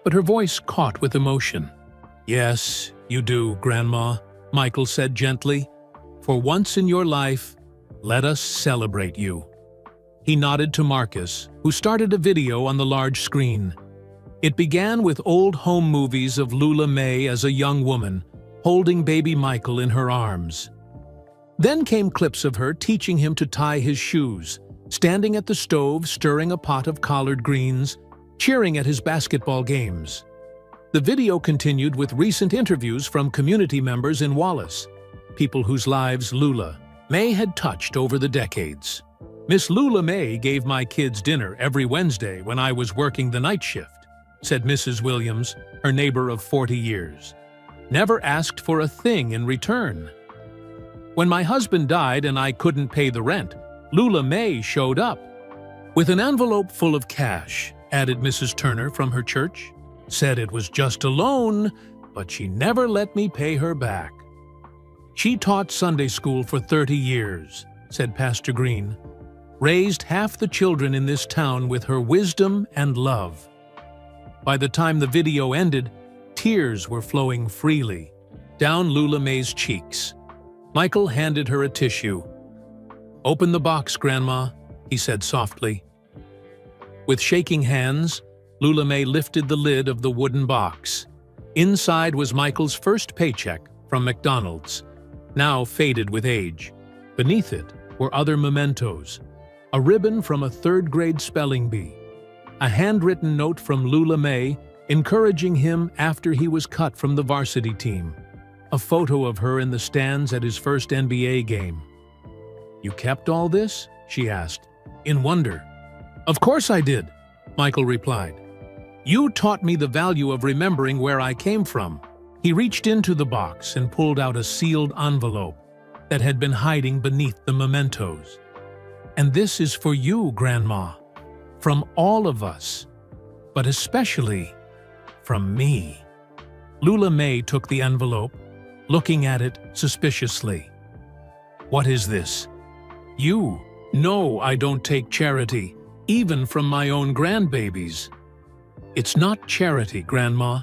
but her voice caught with emotion. Yes, you do, Grandma, Michael said gently. For once in your life, let us celebrate you. He nodded to Marcus, who started a video on the large screen. It began with old home movies of Lula May as a young woman, holding baby Michael in her arms. Then came clips of her teaching him to tie his shoes, standing at the stove stirring a pot of collard greens, cheering at his basketball games. The video continued with recent interviews from community members in Wallace, people whose lives Lula May had touched over the decades. Miss Lula May gave my kids dinner every Wednesday when I was working the night shift, said Mrs. Williams, her neighbor of 40 years. Never asked for a thing in return. When my husband died and I couldn't pay the rent, Lula May showed up. With an envelope full of cash, added Mrs. Turner from her church. Said it was just a loan, but she never let me pay her back. She taught Sunday school for 30 years, said Pastor Green. Raised half the children in this town with her wisdom and love. By the time the video ended, tears were flowing freely down Lula May's cheeks. Michael handed her a tissue. Open the box, Grandma, he said softly. With shaking hands, Lula May lifted the lid of the wooden box. Inside was Michael's first paycheck from McDonald's, now faded with age. Beneath it were other mementos, a ribbon from a 3rd-grade spelling bee, a handwritten note from Lula May encouraging him after he was cut from the varsity team, a photo of her in the stands at his first NBA game. You kept all this? She asked, in wonder. Of course I did, Michael replied. You taught me the value of remembering where I came from. He reached into the box and pulled out a sealed envelope that had been hiding beneath the mementos. And this is for you, Grandma, from all of us, but especially from me. Lula May took the envelope, looking at it suspiciously. What is this? You. No, I don't take charity, even from my own grandbabies. It's not charity, Grandma.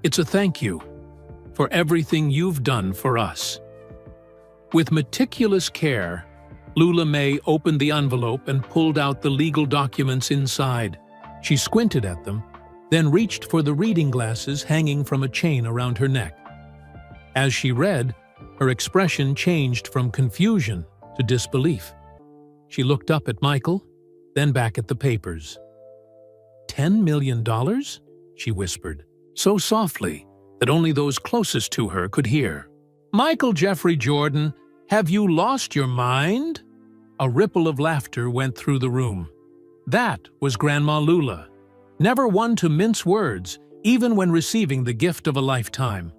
It's a thank you for everything you've done for us. With meticulous care, Lula May opened the envelope and pulled out the legal documents inside. She squinted at them, then reached for the reading glasses hanging from a chain around her neck. As she read, her expression changed from confusion to disbelief. She looked up at Michael, then back at the papers. $10 million? She whispered, so softly that only those closest to her could hear. Michael Jeffrey Jordan, have you lost your mind? A ripple of laughter went through the room. That was Grandma Lula, never one to mince words, even when receiving the gift of a lifetime.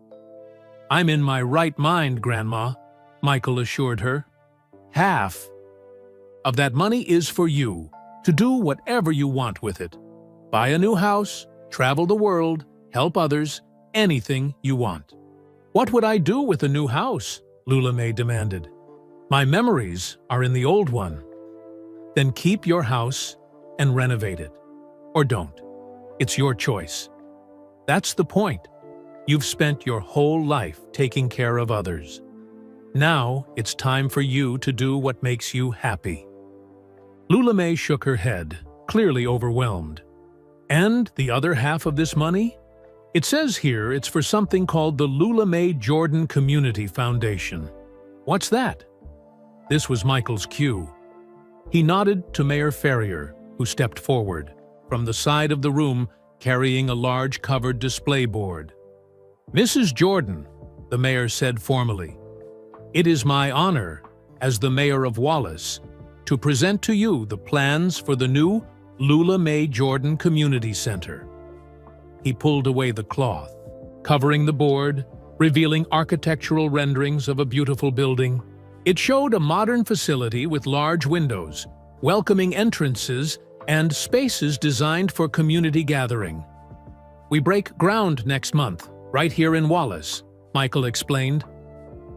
I'm in my right mind, Grandma, Michael assured her. Half of that money is for you, to do whatever you want with it. Buy a new house, travel the world, help others, anything you want. What would I do with a new house? Lula May demanded. My memories are in the old one. Then keep your house and renovate it. Or don't. It's your choice. That's the point. You've spent your whole life taking care of others. Now it's time for you to do what makes you happy. Lula May shook her head, clearly overwhelmed. And the other half of this money? It says here it's for something called the Lula Mae Jordan Community Foundation. What's that? This was Michael's cue. He nodded to Mayor Ferrier, who stepped forward, from the side of the room carrying a large covered display board. "Mrs. Jordan," the mayor said formally, "it is my honor, as the mayor of Wallace, to present to you the plans for the new Lula Mae Jordan Community Center." He pulled away the cloth, covering the board, revealing architectural renderings of a beautiful building. It showed a modern facility with large windows, welcoming entrances, and spaces designed for community gathering. "We break ground next month, right here in Wallace," Michael explained.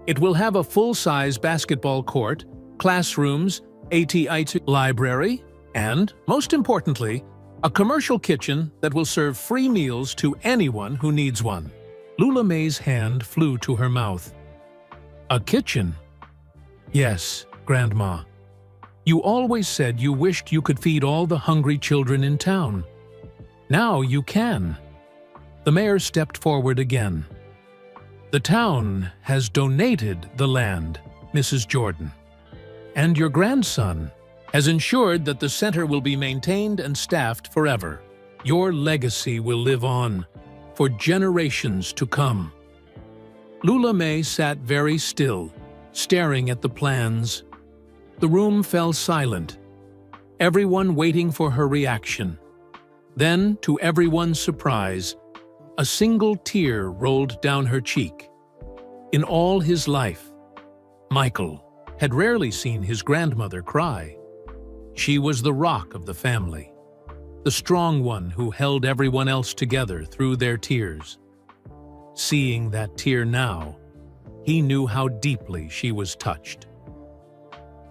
"It will have a full-size basketball court, classrooms, ATI library, and, most importantly, a commercial kitchen that will serve free meals to anyone who needs one." Lula Mae's hand flew to her mouth. "A kitchen?" "Yes, Grandma. You always said you wished you could feed all the hungry children in town. Now you can." The mayor stepped forward again. "The town has donated the land, Mrs. Jordan, and your grandson has ensured that the center will be maintained and staffed forever. Your legacy will live on for generations to come." Lula Mae sat very still, staring at the plans. The room fell silent, everyone waiting for her reaction. Then, to everyone's surprise, a single tear rolled down her cheek. In all his life, Michael had rarely seen his grandmother cry. She was the rock of the family, the strong one who held everyone else together through their tears. Seeing that tear now, he knew how deeply she was touched.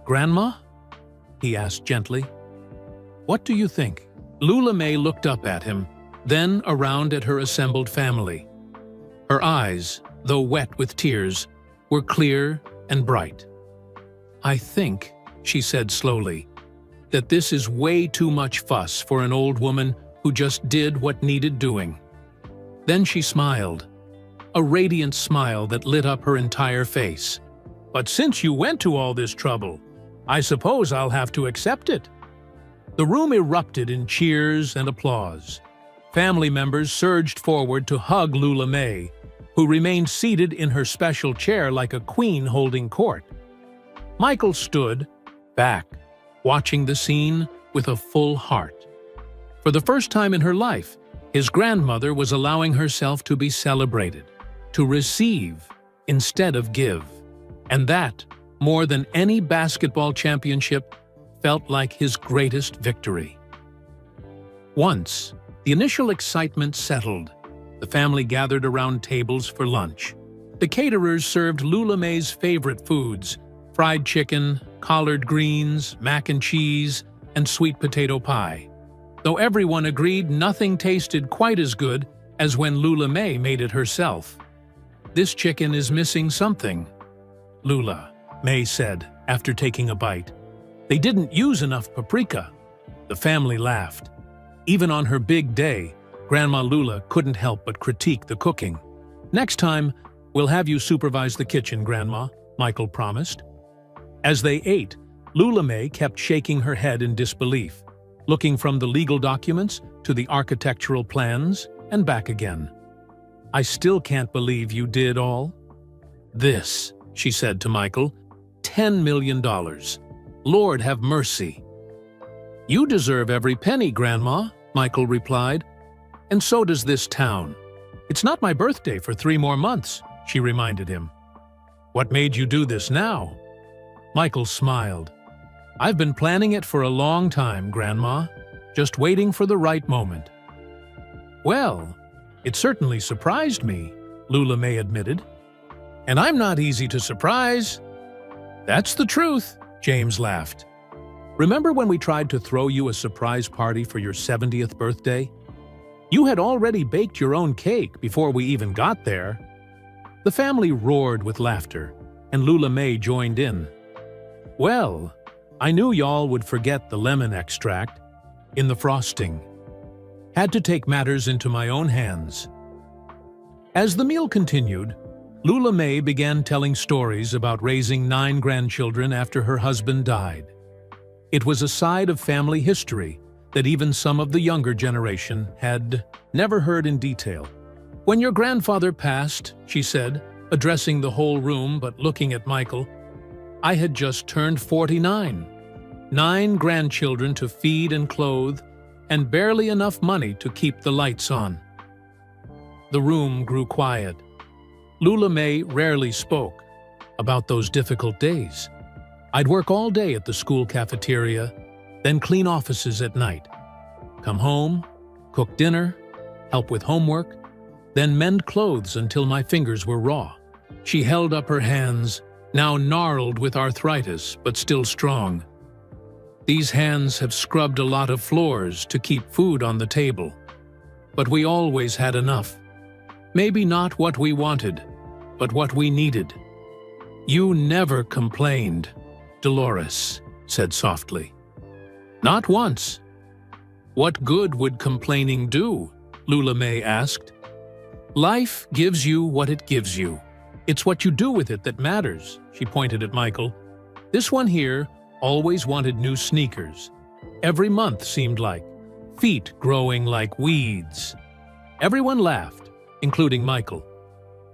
"Grandma?" he asked gently. "What do you think?" Lula Mae looked up at him, then around at her assembled family. Her eyes, though wet with tears, were clear and bright. "I think," she said slowly, "that this is way too much fuss for an old woman who just did what needed doing." Then she smiled, a radiant smile that lit up her entire face. "But since you went to all this trouble, I suppose I'll have to accept it." The room erupted in cheers and applause. Family members surged forward to hug Lula Mae, who remained seated in her special chair like a queen holding court. Michael stood back, watching the scene with a full heart. For the first time in her life, his grandmother was allowing herself to be celebrated, to receive instead of give. And that, more than any basketball championship, felt like his greatest victory. Once the initial excitement settled, the family gathered around tables for lunch. The caterers served Lula Mae's favorite foods: fried chicken, collard greens, mac and cheese, and sweet potato pie. Though everyone agreed nothing tasted quite as good as when Lula Mae made it herself. "This chicken is missing something," Lula Mae said after taking a bite. "They didn't use enough paprika." The family laughed. Even on her big day, Grandma Lula couldn't help but critique the cooking. "Next time, we'll have you supervise the kitchen, Grandma," Michael promised. As they ate, Lula Mae kept shaking her head in disbelief, looking from the legal documents to the architectural plans and back again. "I still can't believe you did all this," she said to Michael. $10 million. Lord have mercy." "You deserve every penny, Grandma," Michael replied. "And so does this town. It's not my birthday for 3 more months," she reminded him. "What made you do this now?" Michael smiled. "I've been planning it for a long time, Grandma, just waiting for the right moment." "Well, it certainly surprised me," Lula Mae admitted. "And I'm not easy to surprise." "That's the truth," James laughed. "Remember when we tried to throw you a surprise party for your 70th birthday? You had already baked your own cake before we even got there." The family roared with laughter, and Lula Mae joined in. "Well, I knew y'all would forget the lemon extract in the frosting. Had to take matters into my own hands. As the meal continued, Lula May began telling stories about raising 9 grandchildren after her husband died. It was a side of family history that even some of the younger generation had never heard in detail. "When your grandfather passed," she said, addressing the whole room but looking at Michael, "I had just turned 49. 9 grandchildren to feed and clothe, and barely enough money to keep the lights on." The room grew quiet. Lula May rarely spoke about those difficult days. "I'd work all day at the school cafeteria, then clean offices at night. Come home, cook dinner, help with homework, then mend clothes until my fingers were raw." She held up her hands, now gnarled with arthritis but still strong. "These hands have scrubbed a lot of floors to keep food on the table. But we always had enough. Maybe not what we wanted, but what we needed." "You never complained," Dolores said softly. "Not once." "What good would complaining do?" Lula May asked. "Life gives you what it gives you. It's what you do with it that matters," she pointed at Michael. "This one here always wanted new sneakers. Every month seemed like. Feet growing like weeds." Everyone laughed, including Michael.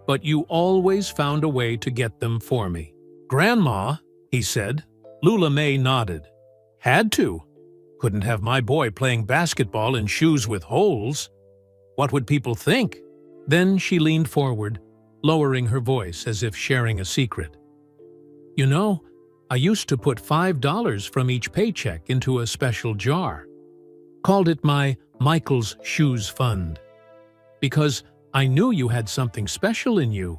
"But you always found a way to get them for me." "Grandma," he said. Lula May nodded. "Had to. Couldn't have my boy playing basketball in shoes with holes. What would people think?" Then she leaned forward, lowering her voice as if sharing a secret. "You know, I used to put $5 from each paycheck into a special jar. Called it my Michael's Shoes Fund. Because I knew you had something special in you.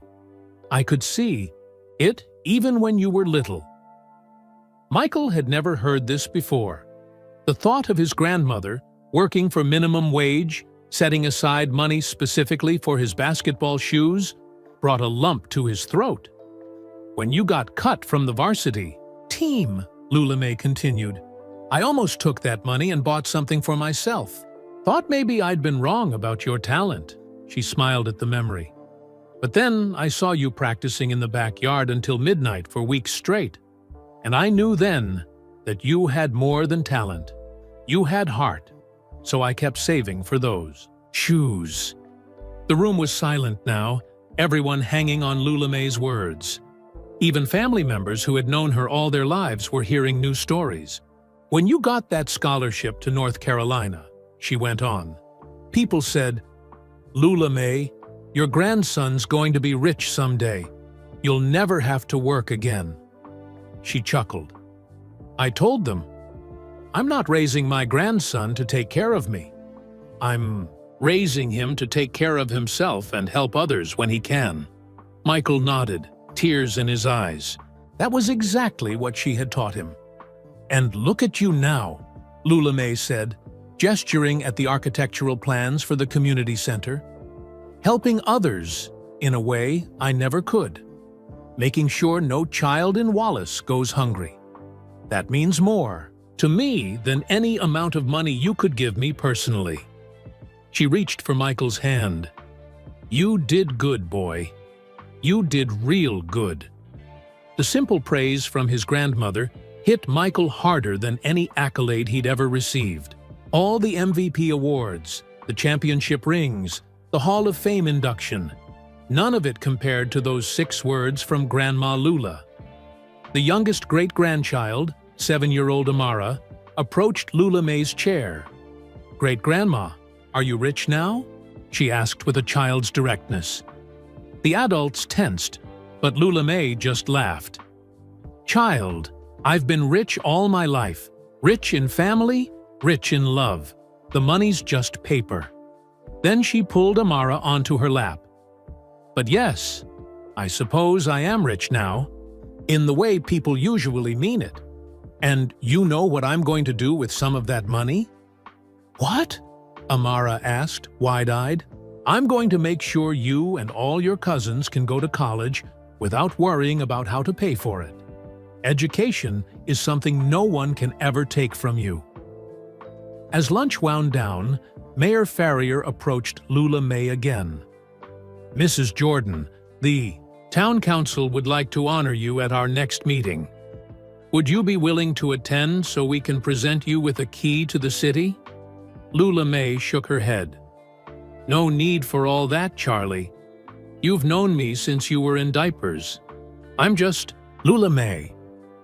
I could see it even when you were little." Michael had never heard this before. The thought of his grandmother, working for minimum wage, setting aside money specifically for his basketball shoes, brought a lump to his throat. "When you got cut from the varsity team," Lula May continued, "I almost took that money and bought something for myself. Thought maybe I'd been wrong about your talent." She smiled at the memory. "But then I saw you practicing in the backyard until midnight for weeks straight. And I knew then that you had more than talent. You had heart. So I kept saving for those shoes." The room was silent now, everyone hanging on Lula May's words. Even family members who had known her all their lives were hearing new stories. "When you got that scholarship to North Carolina," she went on, "people said, 'Lula May, your grandson's going to be rich someday. You'll never have to work again.'" She chuckled. "I told them, I'm not raising my grandson to take care of me. I'm raising him to take care of himself and help others when he can." Michael nodded, tears in his eyes. That was exactly what she had taught him. "And look at you now," Lula May said, gesturing at the architectural plans for the community center. "Helping others in a way I never could. Making sure no child in Wallace goes hungry. That means more to me than any amount of money you could give me personally." She reached for Michael's hand. "You did good, boy. You did real good." The simple praise from his grandmother hit Michael harder than any accolade he'd ever received. All the MVP awards, the championship rings, the Hall of Fame induction, none of it compared to those 6 words from Grandma Lula. The youngest great-grandchild, 7-year-old Amara, approached Lula May's chair. "Great-grandma, are you rich now?" she asked with a child's directness. The adults tensed, but Lula May just laughed. "Child, I've been rich all my life. Rich in family, rich in love. The money's just paper." Then she pulled Amara onto her lap. "But yes, I suppose I am rich now, in the way people usually mean it. And you know what I'm going to do with some of that money?" "What?" Amara asked, wide-eyed. "I'm going to make sure you and all your cousins can go to college without worrying about how to pay for it. Education is something no one can ever take from you." As lunch wound down, Mayor Farrier approached Lula May again. Mrs. Jordan, the town council would like to honor you at our next meeting. Would you be willing to attend so we can present you with a key to the city?" Lula May shook her head. "No need for all that, Charlie. You've known me since you were in diapers. I'm just Lula May.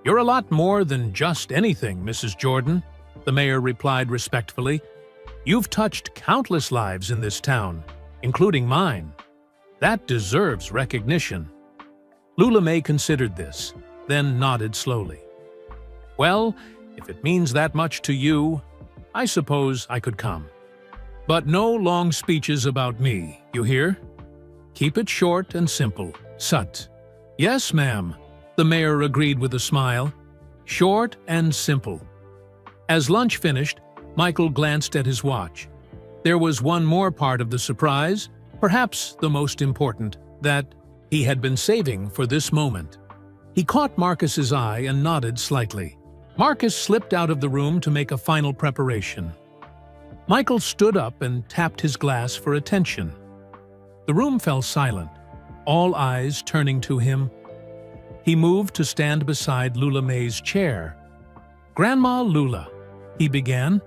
You're a lot more than just anything, Mrs. Jordan," the mayor replied respectfully. "You've touched countless lives in this town, including mine. That deserves recognition." Lula May considered this, then nodded slowly. "Well, if it means that much to you, I suppose I could come. But no long speeches about me, you hear? Keep it short and simple. Sut." "Yes, ma'am," the mayor agreed with a smile. "Short and simple." As lunch finished, Michael glanced at his watch. There was one more part of the surprise, perhaps the most important, that he had been saving for this moment. He caught Marcus's eye and nodded slightly. Marcus slipped out of the room to make a final preparation. Michael stood up and tapped his glass for attention. The room fell silent, all eyes turning to him. He moved to stand beside Lula May's chair. "Grandma Lula," he began,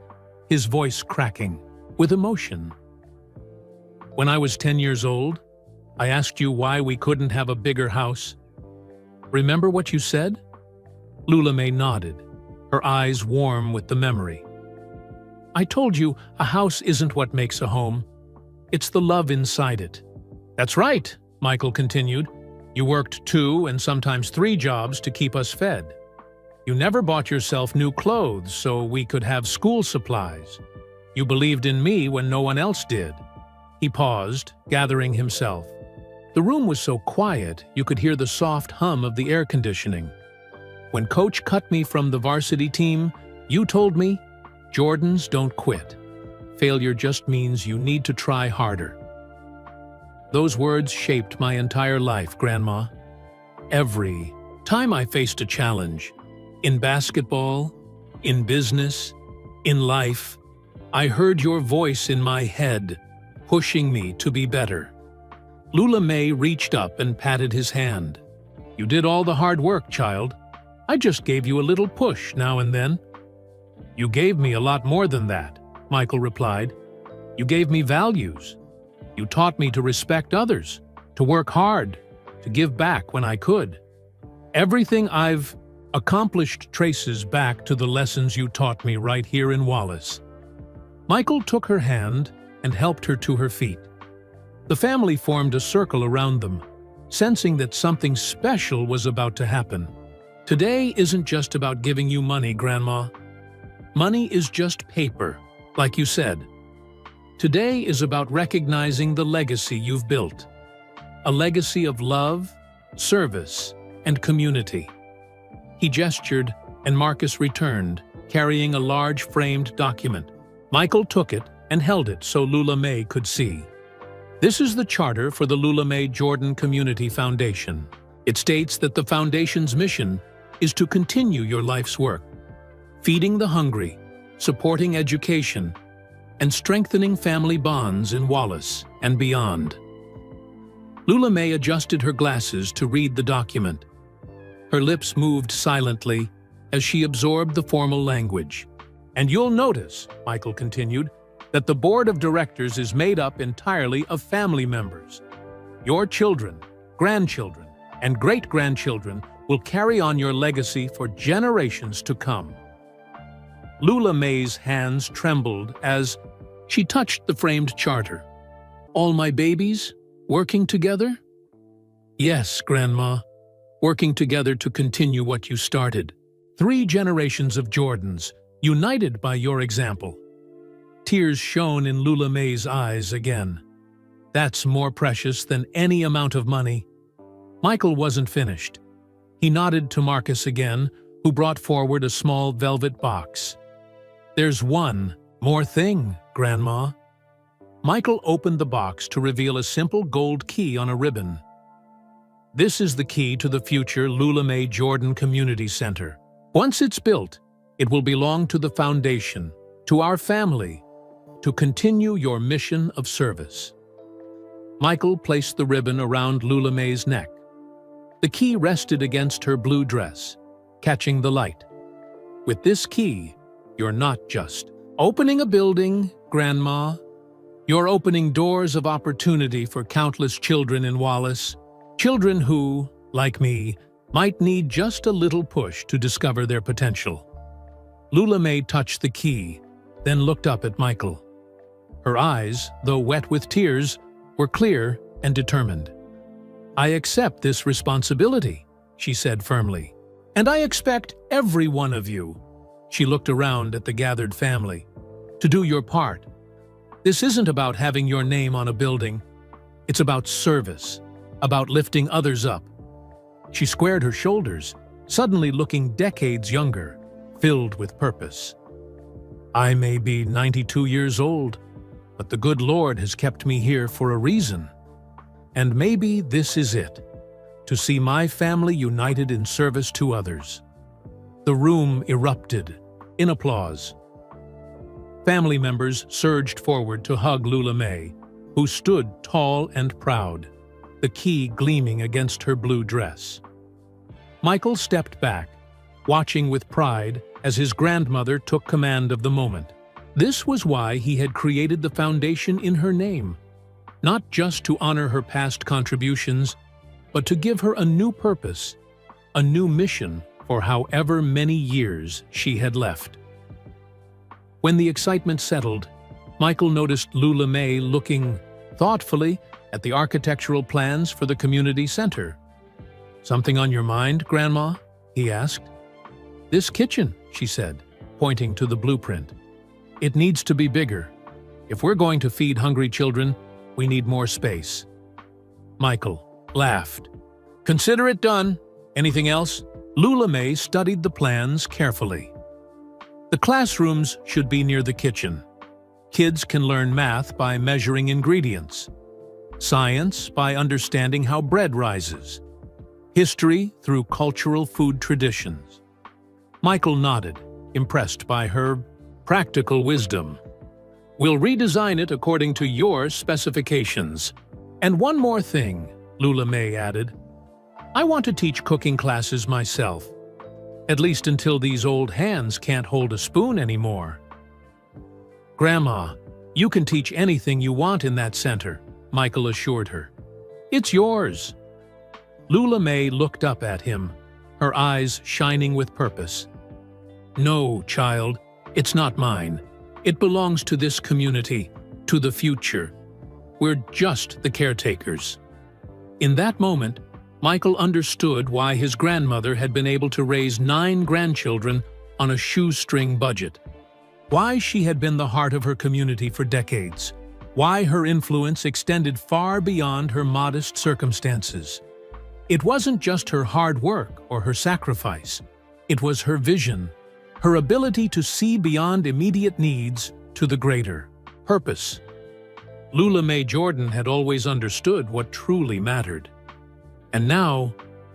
his voice cracking with emotion. "When I was 10 years old, I asked you why we couldn't have a bigger house. Remember what you said?" Lula May nodded, her eyes warm with the memory. "I told you a house isn't what makes a home. It's the love inside it." "That's right," Michael continued. "You worked 2 and sometimes 3 jobs to keep us fed. You never bought yourself new clothes so we could have school supplies. You believed in me when no one else did." He paused, gathering himself. The room was so quiet you could hear the soft hum of the air conditioning. "When Coach cut me from the varsity team, you told me, 'Jordans don't quit. Failure just means you need to try harder.' Those words shaped my entire life, Grandma. Every time I faced a challenge, in basketball, in business, in life, I heard your voice in my head, pushing me to be better." Lula May reached up and patted his hand. "You did all the hard work, child. I just gave you a little push now and then." "You gave me a lot more than that," Michael replied. "You gave me values. You taught me to respect others, to work hard, to give back when I could. Everything I've accomplished traces back to the lessons you taught me right here in Wallace." Michael took her hand and helped her to her feet. The family formed a circle around them, sensing that something special was about to happen. "Today isn't just about giving you money, Grandma. Money is just paper, like you said. Today is about recognizing the legacy you've built. A legacy of love, service, and community." He gestured, and Marcus returned, carrying a large framed document. Michael took it and held it so Lula May could see. "This is the charter for the Lula May Jordan Community Foundation. It states that the foundation's mission is to continue your life's work, feeding the hungry, supporting education, and strengthening family bonds in Wallace and beyond." Lula May adjusted her glasses to read the document. Her lips moved silently as she absorbed the formal language. "And you'll notice," Michael continued, "that the board of directors is made up entirely of family members. Your children, grandchildren, and great-grandchildren will carry on your legacy for generations to come." Lula May's hands trembled as she touched the framed charter. "All my babies, working together?" "Yes, Grandma, working together to continue what you started. 3 generations of Jordans, united by your example." Tears shone in Lula May's eyes again. "That's more precious than any amount of money." Michael wasn't finished. He nodded to Marcus again, who brought forward a small velvet box. "There's one more thing, Grandma." Michael opened the box to reveal a simple gold key on a ribbon. "This is the key to the future Lula May Jordan Community Center. Once it's built, it will belong to the foundation, to our family, to continue your mission of service." Michael placed the ribbon around Lula May's neck. The key rested against her blue dress, catching the light. With this key, you're not just opening a building, Grandma. You're opening doors of opportunity for countless children in Wallace. Children who, like me, might need just a little push to discover their potential. Lula May touched the key, then looked up at Michael. Her eyes, though wet with tears, were clear and determined. "I accept this responsibility," she said firmly. "And I expect every one of you," she looked around at the gathered family, "to do your part. This isn't about having your name on a building. It's about service, about lifting others up." She squared her shoulders, suddenly looking decades younger, filled with purpose. "I may be 92 years old, but the good Lord has kept me here for a reason. And maybe this is it, to see my family united in service to others." The room erupted in applause. Family members surged forward to hug Lula May, who stood tall and proud, the key gleaming against her blue dress. Michael stepped back, watching with pride as his grandmother took command of the moment. This was why he had created the foundation in her name, not just to honor her past contributions, but to give her a new purpose, a new mission for however many years she had left. When the excitement settled, Michael noticed Lula May looking thoughtfully at the architectural plans for the community center. "Something on your mind, Grandma?" he asked. "This kitchen," she said, pointing to the blueprint. "It needs to be bigger. If we're going to feed hungry children, we need more space." Michael laughed. "Consider it done. Anything else?" Lula May studied the plans carefully. The classrooms should be near the kitchen. Kids can learn math by measuring ingredients, science by understanding how bread rises, history through cultural food traditions. Michael nodded, impressed by her practical wisdom. "We'll redesign it according to your specifications. And one more thing," Lula May added. "I want to teach cooking classes myself, at least until these old hands can't hold a spoon anymore." "Grandma, you can teach anything you want in that center," Michael assured her. "It's yours." Lula May looked up at him, her eyes shining with purpose. "No, child, it's not mine. It belongs to this community, to the future. We're just the caretakers." In that moment, Michael understood why his grandmother had been able to raise 9 grandchildren on a shoestring budget. Why she had been the heart of her community for decades. Why her influence extended far beyond her modest circumstances. It wasn't just her hard work or her sacrifice. It was her vision, her ability to see beyond immediate needs to the greater purpose. Lula May Jordan had always understood what truly mattered. And now,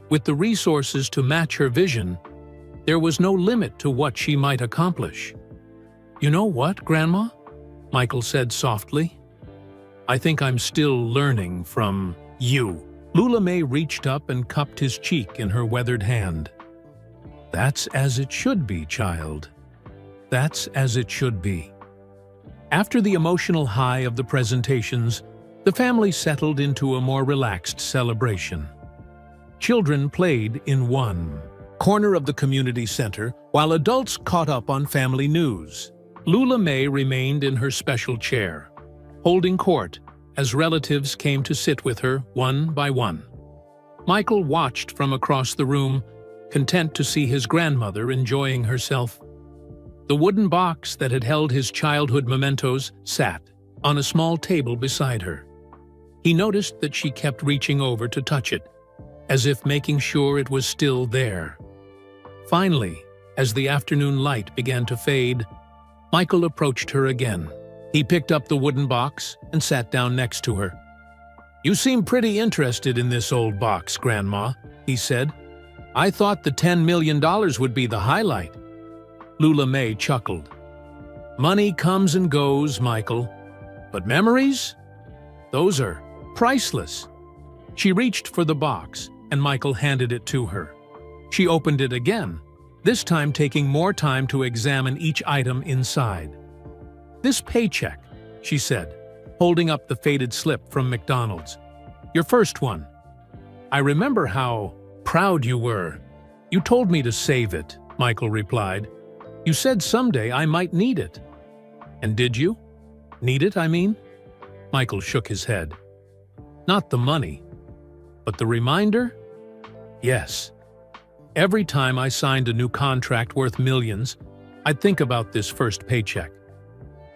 with the resources to match her vision, there was no limit to what she might accomplish. "You know what, Grandma?" Michael said softly. "I think I'm still learning from you." Lula May reached up and cupped his cheek in her weathered hand. "That's as it should be, child. That's as it should be." After the emotional high of the presentations, the family settled into a more relaxed celebration. Children played in one corner of the community center, while adults caught up on family news. Lula May remained in her special chair, holding court as relatives came to sit with her one by one. Michael watched from across the room, content to see his grandmother enjoying herself. The wooden box that had held his childhood mementos sat on a small table beside her. He noticed that she kept reaching over to touch it, as if making sure it was still there. Finally, as the afternoon light began to fade, Michael approached her again. He picked up the wooden box and sat down next to her. "You seem pretty interested in this old box, Grandma," he said. "I thought the $10 million would be the highlight." Lula May chuckled. "Money comes and goes, Michael. But memories? Those are priceless. She reached for the box, and Michael handed it to her. She opened it again, this time taking more time to examine each item inside. "This paycheck," she said, holding up the faded slip from McDonald's. "Your first one. I remember how proud you were. You told me to save it," Michael replied. "You said someday I might need it." "And did you? Need it, I mean?" Michael shook his head. "Not the money, but the reminder? Yes. Every time I signed a new contract worth millions, I'd think about this first paycheck.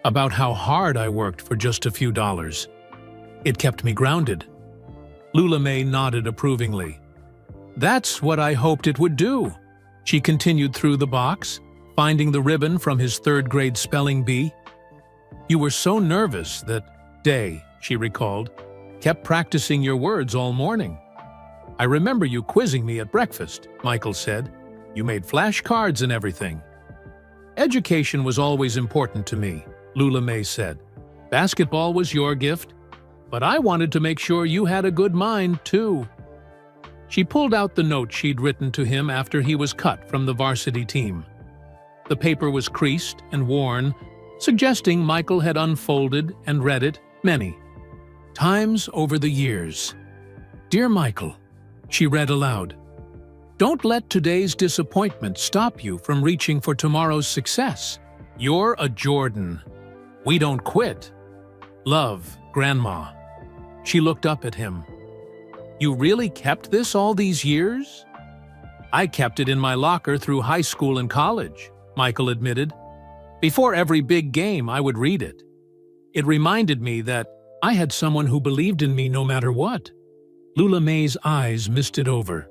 About how hard I worked for just a few dollars. It kept me grounded." Lula May nodded approvingly. "That's what I hoped it would do." She continued through the box, finding the ribbon from his third-grade spelling bee. "You were so nervous that day," she recalled. "Kept practicing your words all morning." "I remember you quizzing me at breakfast," Michael said. "You made flashcards and everything." "Education was always important to me," Lula May said. "Basketball was your gift, but I wanted to make sure you had a good mind, too." She pulled out the note she'd written to him after he was cut from the varsity team. The paper was creased and worn, suggesting Michael had unfolded and read it many times over the years. "Dear Michael," she read aloud, "don't let today's disappointment stop you from reaching for tomorrow's success. You're a Jordan. We don't quit. Love, Grandma." She looked up at him. "You really kept this all these years?" "I kept it in my locker through high school and college," Michael admitted. "Before every big game, I would read it. It reminded me that I had someone who believed in me no matter what." Lula May's eyes misted over.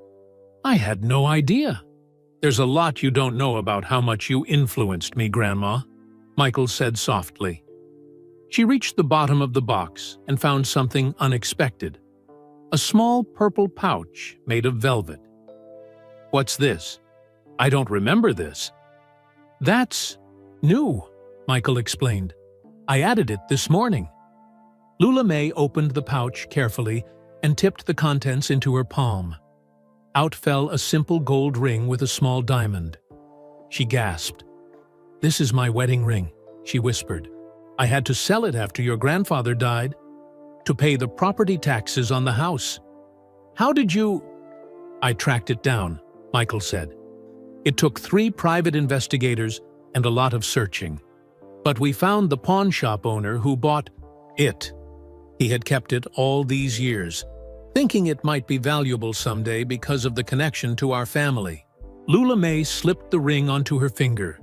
"I had no idea." "There's a lot you don't know about how much you influenced me, Grandma," Michael said softly. She reached the bottom of the box and found something unexpected. A small purple pouch made of velvet. "What's this? I don't remember this." "That's new," Michael explained. "I added it this morning." Lula May opened the pouch carefully and tipped the contents into her palm. Out fell a simple gold ring with a small diamond. She gasped. "This is my wedding ring," she whispered. "I had to sell it after your grandfather died, to pay the property taxes on the house." "How did you—" "I tracked it down," Michael said. "It took 3 private investigators and a lot of searching. But we found the pawn shop owner who bought it. He had kept it all these years, thinking it might be valuable someday because of the connection to our family." Lula May slipped the ring onto her finger.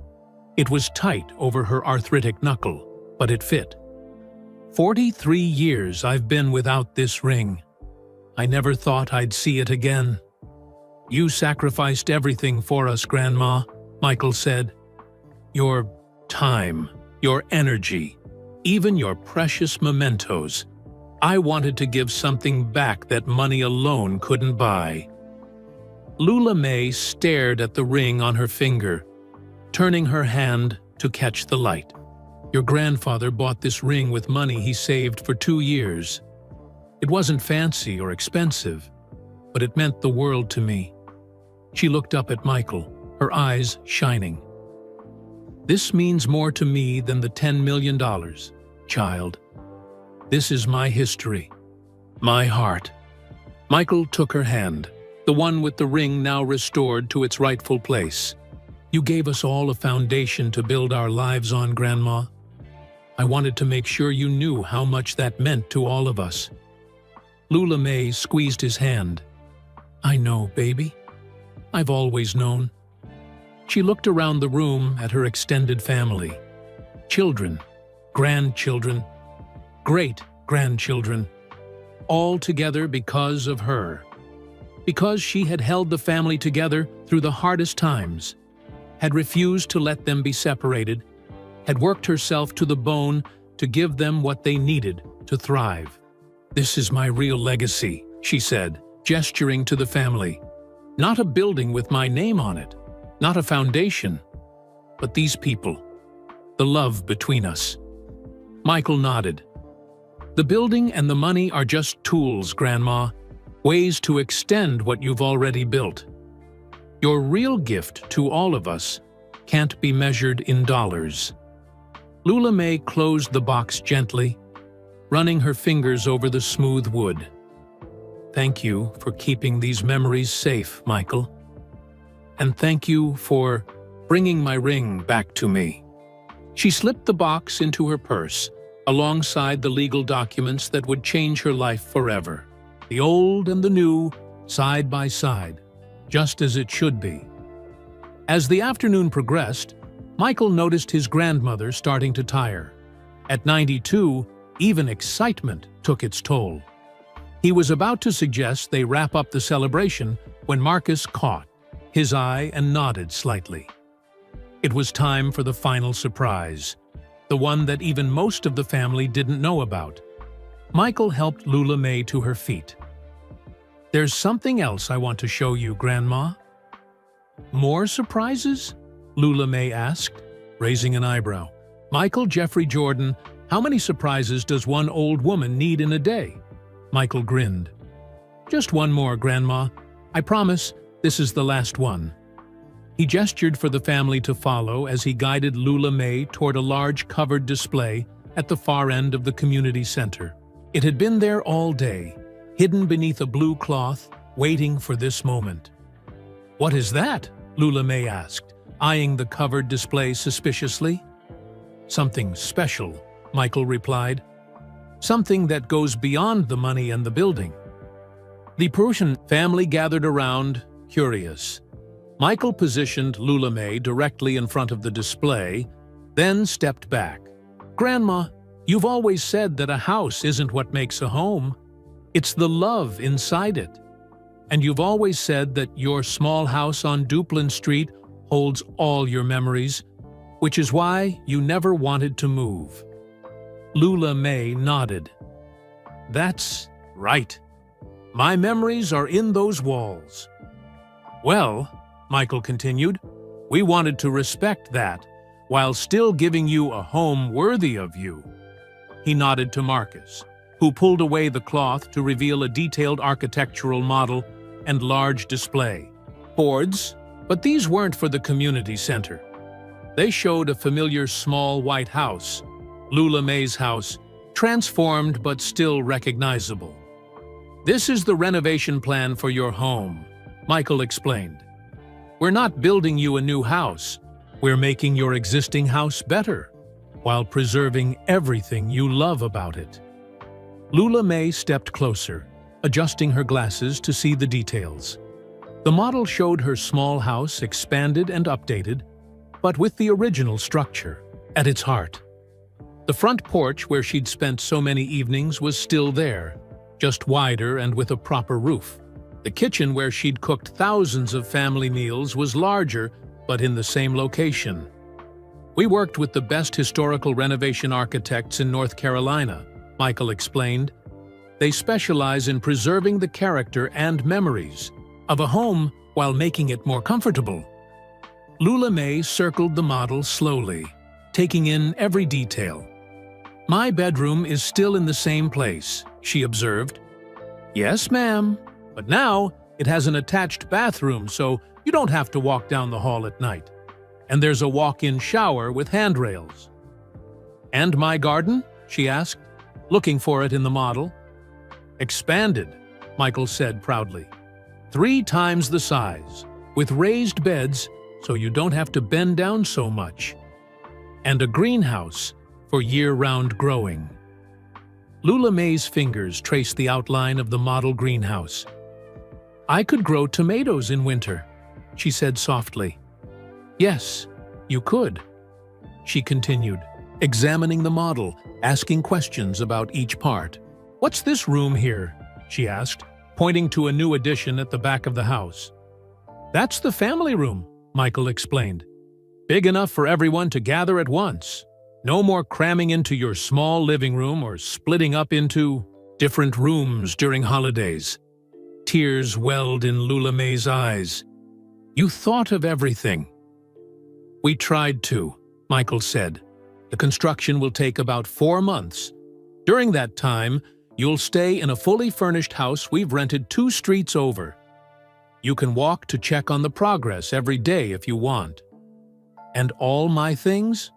It was tight over her arthritic knuckle, but it fit. 43 years I've been without this ring. I never thought I'd see it again." "You sacrificed everything for us, Grandma," Michael said. "Your time, your energy, even your precious mementos. I wanted to give something back that money alone couldn't buy." Lula May stared at the ring on her finger, turning her hand to catch the light. "Your grandfather bought this ring with money he saved for 2 years. It wasn't fancy or expensive, but it meant the world to me." She looked up at Michael, her eyes shining. "This means more to me than the $10 million, child. This is my history, my heart." Michael took her hand, the one with the ring now restored to its rightful place. "You gave us all a foundation to build our lives on, Grandma. I wanted to make sure you knew how much that meant to all of us." Lula May squeezed his hand. "I know, baby. I've always known." She looked around the room at her extended family. Children, grandchildren, great-grandchildren, all together because of her. Because she had held the family together through the hardest times, had refused to let them be separated, had worked herself to the bone to give them what they needed to thrive. "This is my real legacy," she said, gesturing to the family. "Not a building with my name on it, not a foundation, but these people, the love between us." Michael nodded. The building and the money are just tools, Grandma, ways to extend what you've already built. Your real gift to all of us can't be measured in dollars. Lula May closed the box gently, running her fingers over the smooth wood. Thank you for keeping these memories safe, Michael. And thank you for bringing my ring back to me. She slipped the box into her purse, alongside the legal documents that would change her life forever. The old and the new, side by side, just as it should be. As the afternoon progressed, Michael noticed his grandmother starting to tire. At 92, even excitement took its toll. He was about to suggest they wrap up the celebration when Marcus caught his eye and nodded slightly. It was time for the final surprise, the one that even most of the family didn't know about. Michael helped Lula May to her feet. There's something else I want to show you, Grandma. More surprises? Lula May asked, raising an eyebrow. Michael Jeffrey Jordan, how many surprises does one old woman need in a day? Michael grinned. Just one more, Grandma. I promise this is the last one. He gestured for the family to follow as he guided Lula May toward a large covered display at the far end of the community center. It had been there all day, hidden beneath a blue cloth, waiting for this moment. What is that? Lula May asked, eyeing the covered display suspiciously. Something special, Michael replied. Something that goes beyond the money and the building. The Prussian family gathered around, curious. Michael positioned Lula May directly in front of the display, then stepped back. Grandma, you've always said that a house isn't what makes a home. It's the love inside it. And you've always said that your small house on Duplin Street holds all your memories, which is why you never wanted to move. Lula May nodded. That's right. My memories are in those walls. Well, Michael continued, we wanted to respect that, while still giving you a home worthy of you. He nodded to Marcus, who pulled away the cloth to reveal a detailed architectural model and large display. Boards, but these weren't for the community center. They showed a familiar small white house, Lula May's house, transformed but still recognizable. This is the renovation plan for your home, Michael explained. We're not building you a new house. We're making your existing house better, while preserving everything you love about it. Lula May stepped closer, adjusting her glasses to see the details. The model showed her small house expanded and updated, but with the original structure at its heart. The front porch where she'd spent so many evenings was still there, just wider and with a proper roof. The kitchen where she'd cooked thousands of family meals was larger, but in the same location. We worked with the best historical renovation architects in North Carolina, Michael explained. They specialize in preserving the character and memories of a home while making it more comfortable. Lula May circled the model slowly, taking in every detail. My bedroom is still in the same place, she observed. Yes, ma'am. But now it has an attached bathroom, so you don't have to walk down the hall at night. And there's a walk-in shower with handrails. And my garden? She asked, looking for it in the model. Expanded, Michael said proudly. 3 times the size, with raised beds so you don't have to bend down so much. And a greenhouse for year-round growing. Lula May's fingers traced the outline of the model greenhouse. I could grow tomatoes in winter, she said softly. Yes, you could, she continued, examining the model, asking questions about each part. What's this room here? She asked, pointing to a new addition at the back of the house. That's the family room, Michael explained. Big enough for everyone to gather at once. No more cramming into your small living room or splitting up into different rooms during holidays. Tears welled in Lula May's eyes. You thought of everything. We tried to, Michael said. The construction will take about 4 months. During that time, you'll stay in a fully furnished house we've rented 2 streets over. You can walk to check on the progress every day if you want. And all my things,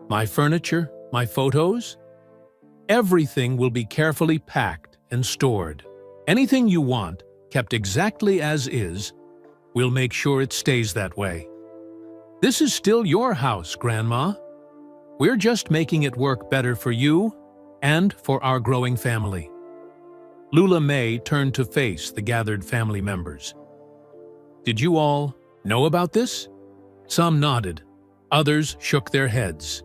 my furniture, my photos, everything will be carefully packed and stored. Anything you want, kept exactly as is, we'll make sure it stays that way. This is still your house, Grandma. We're just making it work better for you and for our growing family. Lula May turned to face the gathered family members. Did you all know about this? Some nodded. Others shook their heads.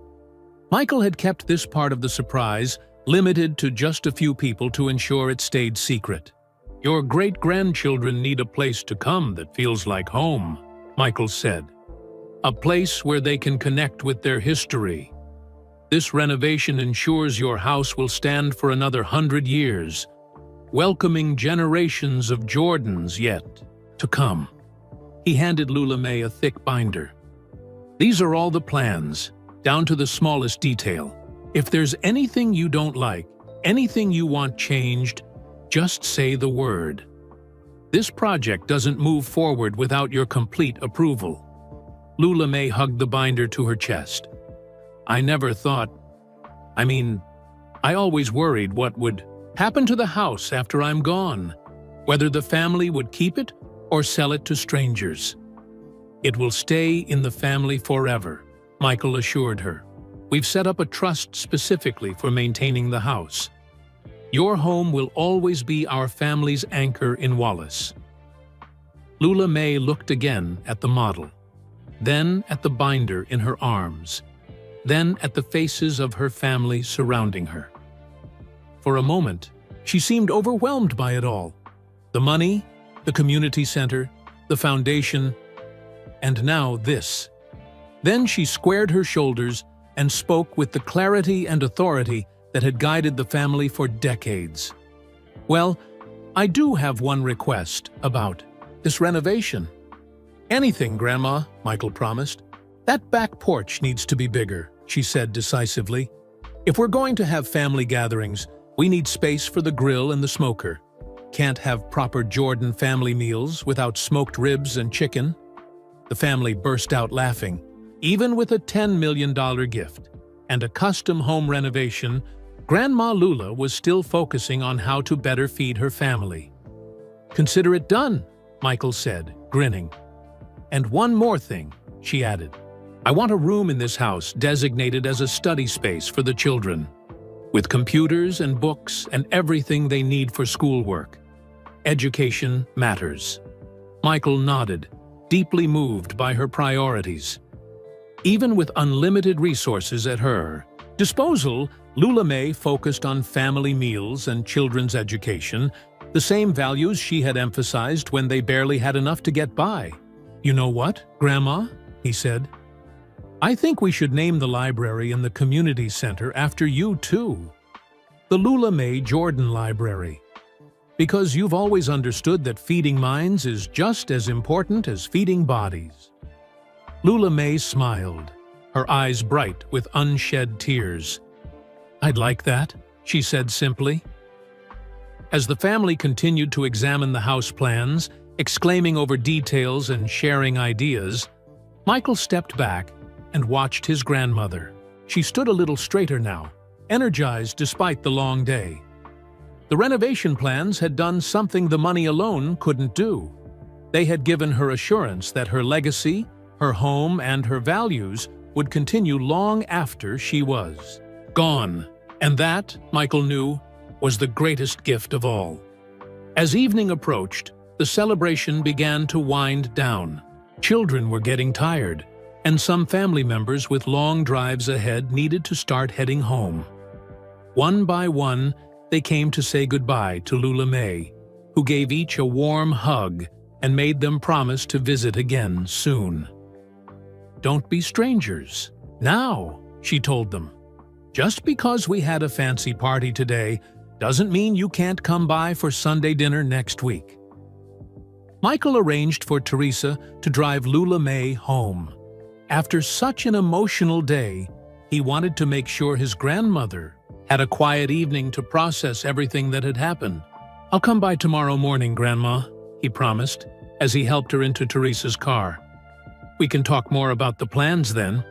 Michael had kept this part of the surprise limited to just a few people to ensure it stayed secret. Your great-grandchildren need a place to come that feels like home, Michael said. A place where they can connect with their history. This renovation ensures your house will stand for another 100 years, welcoming generations of Jordans yet to come. He handed Lula May a thick binder. These are all the plans, down to the smallest detail. If there's anything you don't like, anything you want changed, just say the word. This project doesn't move forward without your complete approval. Lula May hugged the binder to her chest. I never thought... I always worried what would happen to the house after I'm gone, whether the family would keep it or sell it to strangers. It will stay in the family forever, Michael assured her. We've set up a trust specifically for maintaining the house. Your home will always be our family's anchor in Wallace. Lula May looked again at the model, then at the binder in her arms, then at the faces of her family surrounding her. For a moment, she seemed overwhelmed by it all. The money, the community center, the foundation, and now this. Then she squared her shoulders and spoke with the clarity and authority that had guided the family for decades. Well, I do have one request about this renovation. Anything, Grandma, Michael promised. That back porch needs to be bigger, she said decisively. If we're going to have family gatherings, we need space for the grill and the smoker. Can't have proper Jordan family meals without smoked ribs and chicken. The family burst out laughing. Even with a $10 million gift and a custom home renovation, Grandma Lula was still focusing on how to better feed her family. Consider it done, Michael said, grinning. And one more thing, she added. I want a room in this house designated as a study space for the children, with computers and books and everything they need for schoolwork. Education matters. Michael nodded, deeply moved by her priorities. Even with unlimited resources at her disposal, Lula May focused on family meals and children's education, the same values she had emphasized when they barely had enough to get by. You know what, Grandma? He said. I think we should name the library and the community center after you too. The Lula May Jordan Library. Because you've always understood that feeding minds is just as important as feeding bodies. Lula May smiled, her eyes bright with unshed tears. I'd like that, she said simply. As the family continued to examine the house plans, exclaiming over details and sharing ideas, Michael stepped back and watched his grandmother. She stood a little straighter now, energized despite the long day. The renovation plans had done something the money alone couldn't do. They had given her assurance that her legacy, her home, and her values would continue long after she was gone. And that, Michael knew, was the greatest gift of all. As evening approached, the celebration began to wind down. Children were getting tired, and some family members with long drives ahead needed to start heading home. One by one, they came to say goodbye to Lula May, who gave each a warm hug and made them promise to visit again soon. Don't be strangers. Now, she told them. Just because we had a fancy party today doesn't mean you can't come by for Sunday dinner next week. Michael arranged for Teresa to drive Lula May home. After such an emotional day, he wanted to make sure his grandmother had a quiet evening to process everything that had happened. "I'll come by tomorrow morning, Grandma," he promised, as he helped her into Teresa's car. "We can talk more about the plans then."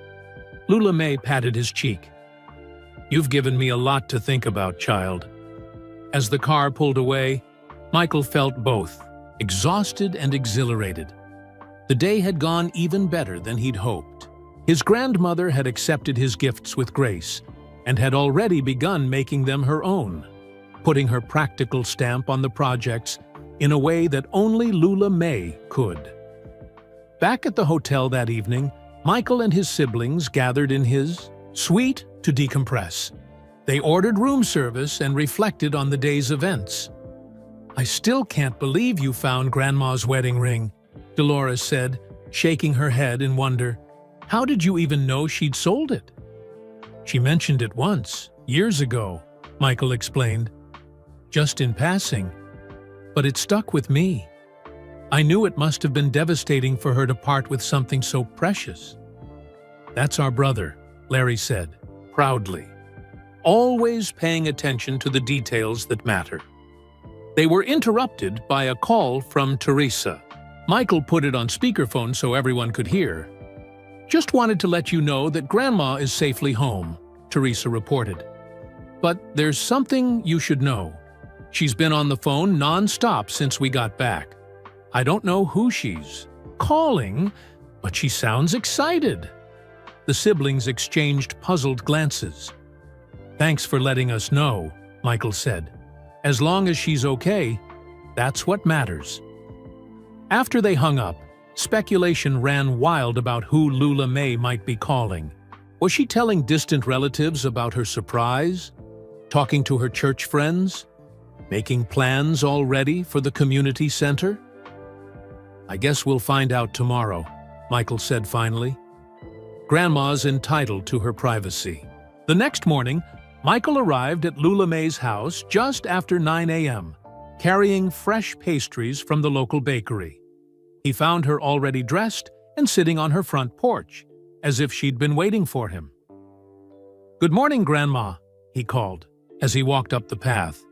Lula May patted his cheek. "You've given me a lot to think about, child." As the car pulled away, Michael felt both, exhausted and exhilarated. The day had gone even better than he'd hoped. His grandmother had accepted his gifts with grace and had already begun making them her own, putting her practical stamp on the projects in a way that only Lula May could. Back at the hotel that evening, Michael and his siblings gathered in his suite to decompress. They ordered room service and reflected on the day's events. "I still can't believe you found Grandma's wedding ring," Dolores said, shaking her head in wonder. "How did you even know she'd sold it?" "She mentioned it once, years ago," Michael explained. "Just in passing. But it stuck with me. I knew it must have been devastating for her to part with something so precious." "That's our brother," Larry said, proudly, always paying attention to the details that matter. They were interrupted by a call from Teresa. Michael put it on speakerphone so everyone could hear. "Just wanted to let you know that Grandma is safely home," Teresa reported. "But there's something you should know. She's been on the phone non-stop since we got back. I don't know who she's calling, but she sounds excited." The siblings exchanged puzzled glances. "Thanks for letting us know," Michael said. "As long as she's okay, that's what matters." After they hung up, speculation ran wild about who Lula May might be calling. Was she telling distant relatives about her surprise? Talking to her church friends? Making plans already for the community center? "I guess we'll find out tomorrow," Michael said finally. "Grandma's entitled to her privacy." The next morning, Michael arrived at Lula May's house just after 9 a.m., carrying fresh pastries from the local bakery. He found her already dressed and sitting on her front porch, as if she'd been waiting for him. "Good morning, Grandma," he called, as he walked up the path.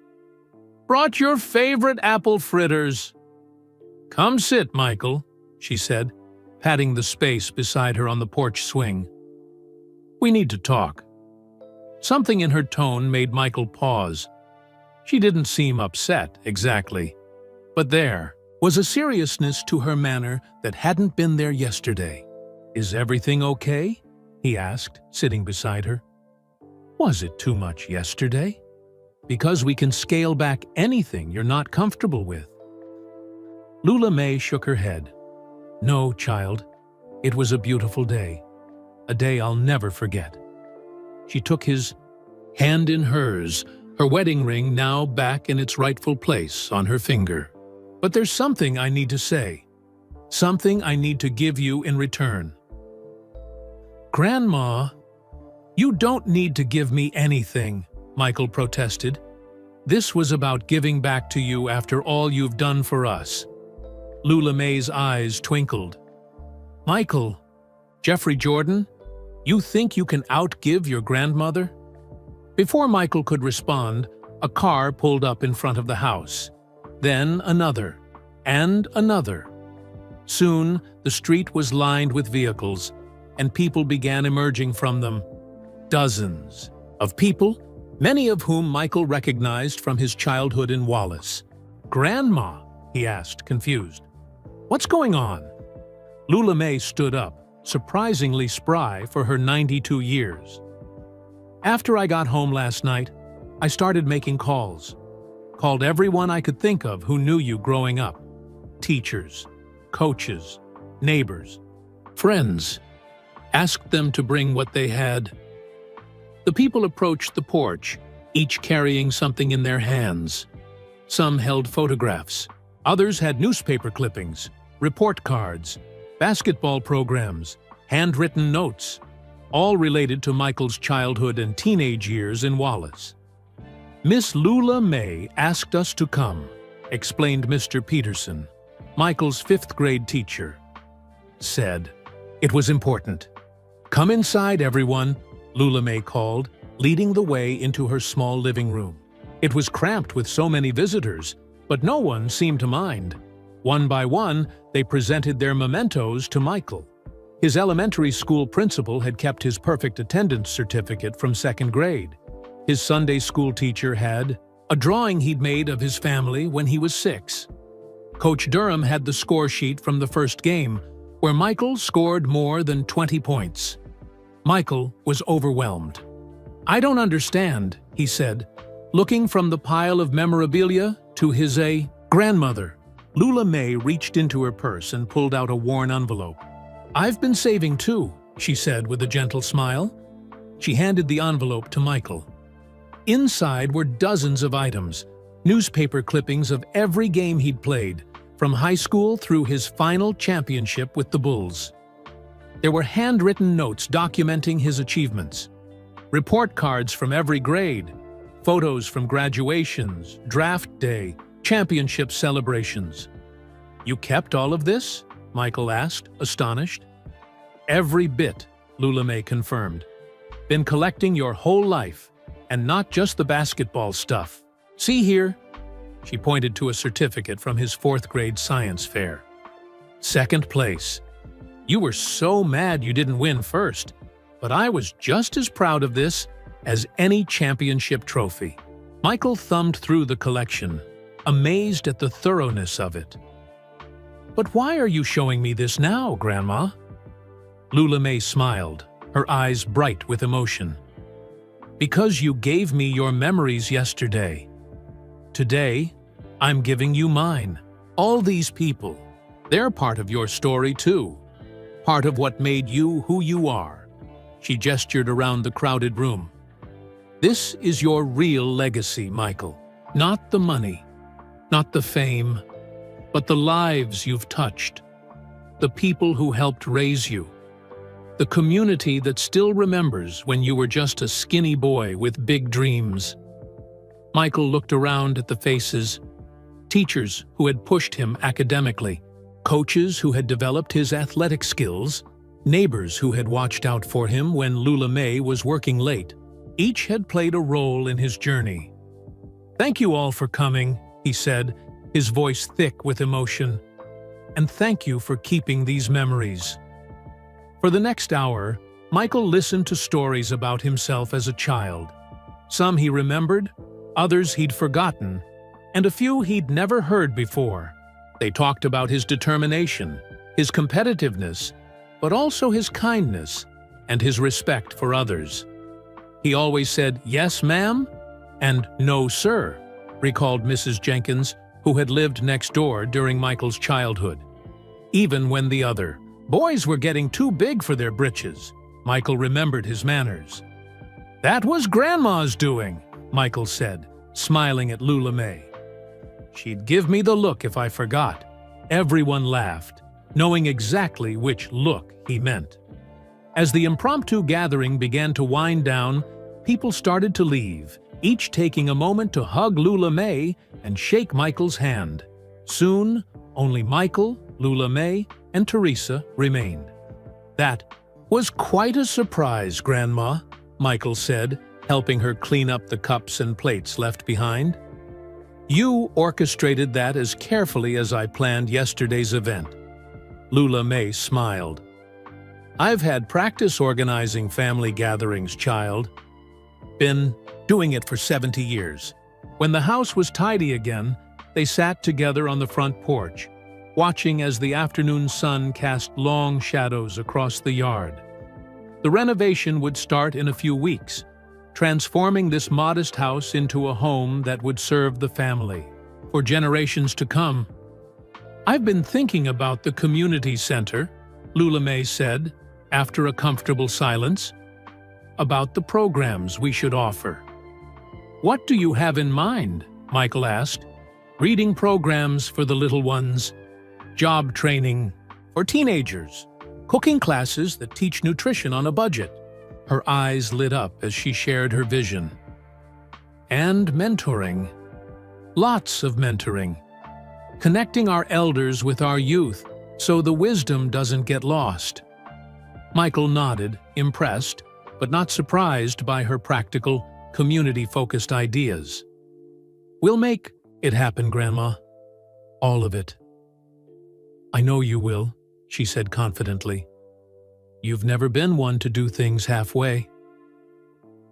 "Brought your favorite apple fritters." "Come sit, Michael," she said, patting the space beside her on the porch swing. "We need to talk." Something in her tone made Michael pause. She didn't seem upset, exactly, but there was a seriousness to her manner that hadn't been there yesterday. "Is everything okay?" he asked, sitting beside her. "Was it too much yesterday? Because we can scale back anything you're not comfortable with." Lula May shook her head. "No, child. It was a beautiful day. A day I'll never forget." She took his hand in hers, her wedding ring now back in its rightful place on her finger. "But there's something I need to say. Something I need to give you in return." "Grandma, you don't need to give me anything," Michael protested. "This was about giving back to you after all you've done for us." Lula May's eyes twinkled. "Michael, Jeffrey Jordan, you think you can outgive your grandmother?" Before Michael could respond, a car pulled up in front of the house. Then another, and another. Soon, the street was lined with vehicles, and people began emerging from them. Dozens of people, many of whom Michael recognized from his childhood in Wallace. "Grandma?" he asked, confused. "What's going on?" Lula May stood up, surprisingly spry for her 92 years. "After I got home last night, I started making calls. Called everyone I could think of who knew you growing up. Teachers, coaches, neighbors, friends. Asked them to bring what they had." The people approached the porch, each carrying something in their hands. Some held photographs. Others had newspaper clippings, report cards, basketball programs, handwritten notes, all related to Michael's childhood and teenage years in Wallace. "Miss Lula May asked us to come," explained Mr. Peterson, Michael's fifth-grade teacher. Said, "It was important. Come inside, everyone," Lula May called, leading the way into her small living room. It was cramped with so many visitors, but no one seemed to mind. One by one, they presented their mementos to Michael. His elementary school principal had kept his perfect attendance certificate from second grade. His Sunday school teacher had a drawing he'd made of his family when he was 6. Coach Durham had the score sheet from the first game, where Michael scored more than 20 points. Michael was overwhelmed. "I don't understand," he said, looking from the pile of memorabilia to his grandmother. Lula May reached into her purse and pulled out a worn envelope. "I've been saving too," she said with a gentle smile. She handed the envelope to Michael. Inside were dozens of items, newspaper clippings of every game he'd played, from high school through his final championship with the Bulls. There were handwritten notes documenting his achievements, report cards from every grade, photos from graduations, draft day, championship celebrations. "You kept all of this?" Michael asked, astonished. "Every bit," Lula May confirmed. "Been collecting your whole life, and not just the basketball stuff. See here." She pointed to a certificate from his 4th grade science fair. "Second place. You were so mad you didn't win first, but I was just as proud of this as any championship trophy." Michael thumbed through the collection, amazed at the thoroughness of it. "But why are you showing me this now, Grandma?" Lula May smiled, her eyes bright with emotion. "Because you gave me your memories yesterday. Today, I'm giving you mine. All these people, they're part of your story too. Part of what made you who you are." She gestured around the crowded room. "This is your real legacy, Michael. Not the money, not the fame, but the lives you've touched. The people who helped raise you. The community that still remembers when you were just a skinny boy with big dreams." Michael looked around at the faces. Teachers who had pushed him academically, coaches who had developed his athletic skills, neighbors who had watched out for him when Lula May was working late. Each had played a role in his journey. "Thank you all for coming," he said, his voice thick with emotion. "And thank you for keeping these memories." For the next hour, Michael listened to stories about himself as a child. Some he remembered, others he'd forgotten, and a few he'd never heard before. They talked about his determination, his competitiveness, but also his kindness and his respect for others. He always said, "Yes, ma'am," and "No, sir," recalled Mrs. Jenkins, who had lived next door during Michael's childhood. Even when the other boys were getting too big for their britches, Michael remembered his manners. "That was Grandma's doing," Michael said, smiling at Lula May. "She'd give me the look if I forgot." Everyone laughed, knowing exactly which look he meant. As the impromptu gathering began to wind down, people started to leave, each taking a moment to hug Lula May and shake Michael's hand. Soon, only Michael, Lula May, and Teresa remained. "That was quite a surprise, Grandma," Michael said, helping her clean up the cups and plates left behind. "You orchestrated that as carefully as I planned yesterday's event." Lula May smiled. "I've had practice organizing family gatherings, child. Been doing it for 70 years. When the house was tidy again, they sat together on the front porch, watching as the afternoon sun cast long shadows across the yard. The renovation would start in a few weeks, transforming this modest house into a home that would serve the family for generations to come. "I've been thinking about the community center," Lula May said, after a comfortable silence, "about the programs we should offer." "What do you have in mind?" Michael asked. "Reading programs for the little ones, job training for teenagers, cooking classes that teach nutrition on a budget." Her eyes lit up as she shared her vision. "And mentoring. Lots of mentoring. Connecting our elders with our youth so the wisdom doesn't get lost." Michael nodded, impressed. but not surprised by her practical, community-focused ideas. "We'll make it happen, Grandma. All of it." "I know you will," she said confidently. "You've never been one to do things halfway."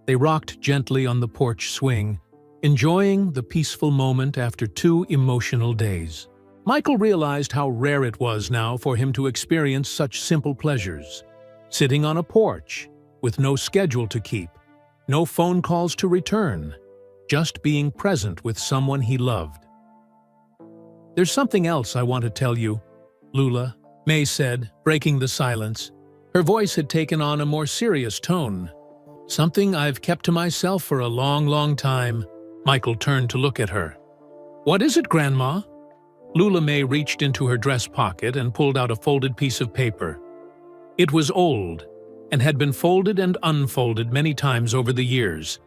They rocked gently on the porch swing, enjoying the peaceful moment after 2 emotional days. Michael realized how rare it was now for him to experience such simple pleasures. Sitting on a porch, with no schedule to keep, no phone calls to return, just being present with someone he loved. "There's something else I want to tell you, Lula," May said, breaking the silence. Her voice had taken on a more serious tone. "Something I've kept to myself for a long, long time." Michael turned to look at her. "What is it, Grandma?" Lula May reached into her dress pocket and pulled out a folded piece of paper. It was old, and had been folded and unfolded many times over the years.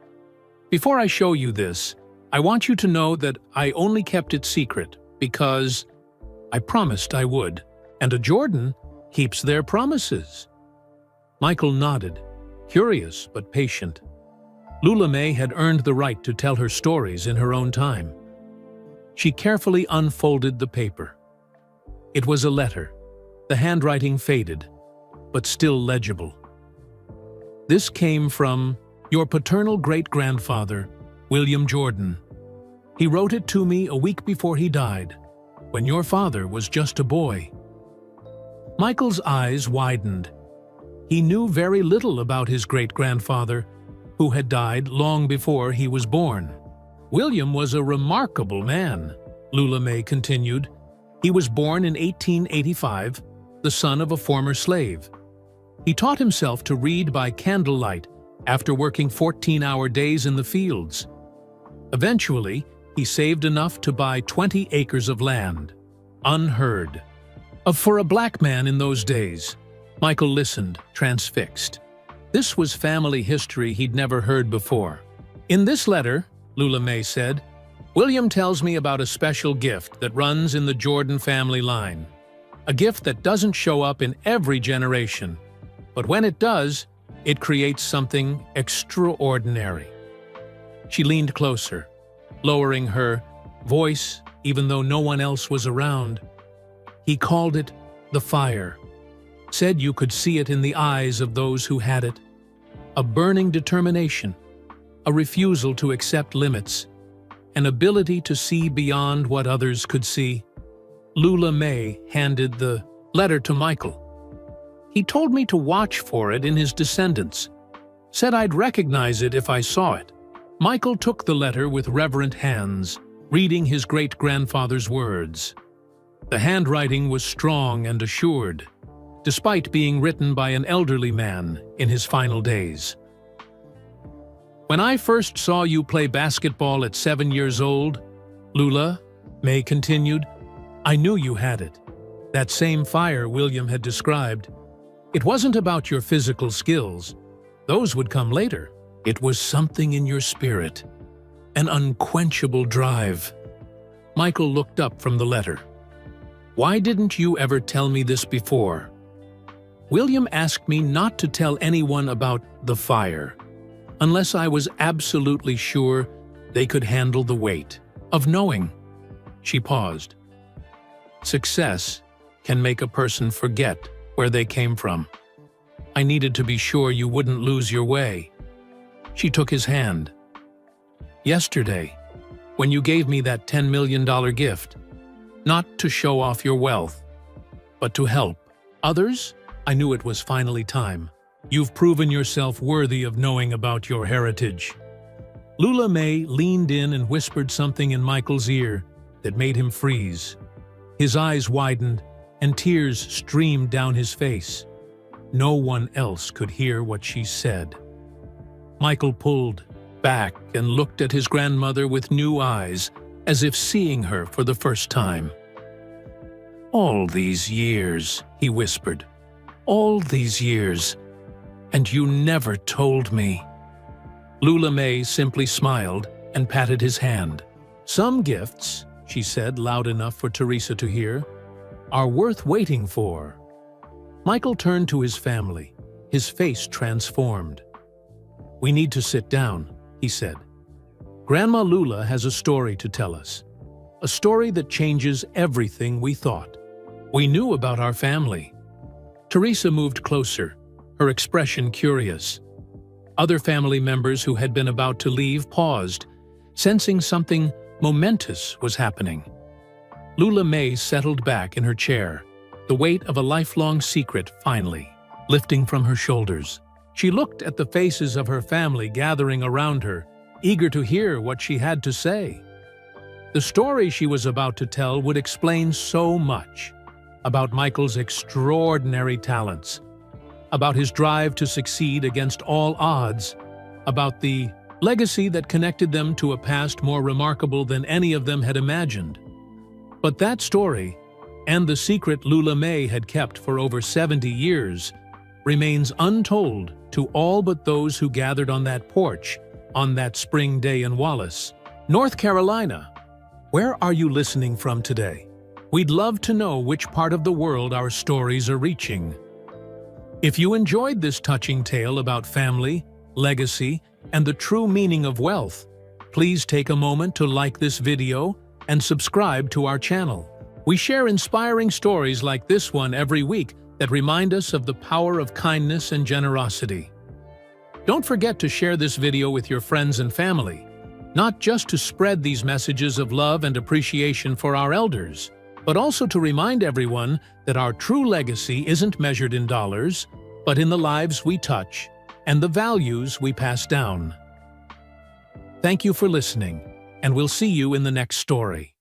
"Before I show you this, I want you to know that I only kept it secret because I promised I would, and a Jordan keeps their promises." Michael nodded, curious but patient. Lula May had earned the right to tell her stories in her own time. She carefully unfolded the paper. It was a letter, the handwriting faded, but still legible. "This came from your paternal great-grandfather, William Jordan. He wrote it to me a week before he died, when your father was just a boy." Michael's eyes widened. He knew very little about his great-grandfather, who had died long before he was born. "William was a remarkable man," Lula May continued. "He was born in 1885, the son of a former slave. He taught himself to read by candlelight after working 14-hour days in the fields. Eventually, he saved enough to buy 20 acres of land. Unheard of for a black man in those days." Michael listened, transfixed. This was family history he'd never heard before. "In this letter," Lula May said, "William tells me about a special gift that runs in the Jordan family line. A gift that doesn't show up in every generation, but when it does, it creates something extraordinary." She leaned closer, lowering her voice even though no one else was around. "He called it the fire. Said you could see it in the eyes of those who had it. A burning determination, a refusal to accept limits, an ability to see beyond what others could see." Lula May handed the letter to Michael. "He told me to watch for it in his descendants. Said I'd recognize it if I saw it." Michael took the letter with reverent hands, reading his great-grandfather's words. The handwriting was strong and assured, despite being written by an elderly man in his final days. "When I first saw you play basketball at 7 years old," Lula May continued, "I knew you had it. That same fire William had described. It wasn't about your physical skills. Those would come later. It was something in your spirit, an unquenchable drive." Michael looked up from the letter. "Why didn't you ever tell me this before?" "William asked me not to tell anyone about the fire, unless I was absolutely sure they could handle the weight of knowing." She paused. "Success can make a person forget where they came from. I needed to be sure you wouldn't lose your way." She took his hand. "Yesterday, when you gave me that $10 million gift, not to show off your wealth, but to help others, I knew it was finally time. You've proven yourself worthy of knowing about your heritage." Lula May leaned in and whispered something in Michael's ear that made him freeze. His eyes widened, and tears streamed down his face. No one else could hear what she said. Michael pulled back and looked at his grandmother with new eyes, as if seeing her for the first time. "All these years," he whispered. "All these years, and you never told me." Lula May simply smiled and patted his hand. "Some gifts," she said loud enough for Teresa to hear, "are worth waiting for." Michael turned to his family, his face transformed. "We need to sit down," he said. "Grandma Lula has a story to tell us. A story that changes everything we thought we knew about our family." Teresa moved closer, her expression curious. Other family members who had been about to leave paused, sensing something momentous was happening. Lula May settled back in her chair, the weight of a lifelong secret finally lifting from her shoulders. She looked at the faces of her family gathering around her, eager to hear what she had to say. The story she was about to tell would explain so much about Michael's extraordinary talents, about his drive to succeed against all odds, about the legacy that connected them to a past more remarkable than any of them had imagined. But that story, and the secret Lula May had kept for over 70 years, remains untold to all but those who gathered on that porch on that spring day in Wallace, North Carolina. Where are you listening from today? We'd love to know which part of the world our stories are reaching. If you enjoyed this touching tale about family, legacy, and the true meaning of wealth, please take a moment to like this video and subscribe to our channel. We share inspiring stories like this one every week that remind us of the power of kindness and generosity. Don't forget to share this video with your friends and family, not just to spread these messages of love and appreciation for our elders, but also to remind everyone that our true legacy isn't measured in dollars, but in the lives we touch and the values we pass down. Thank you for listening, and we'll see you in the next story.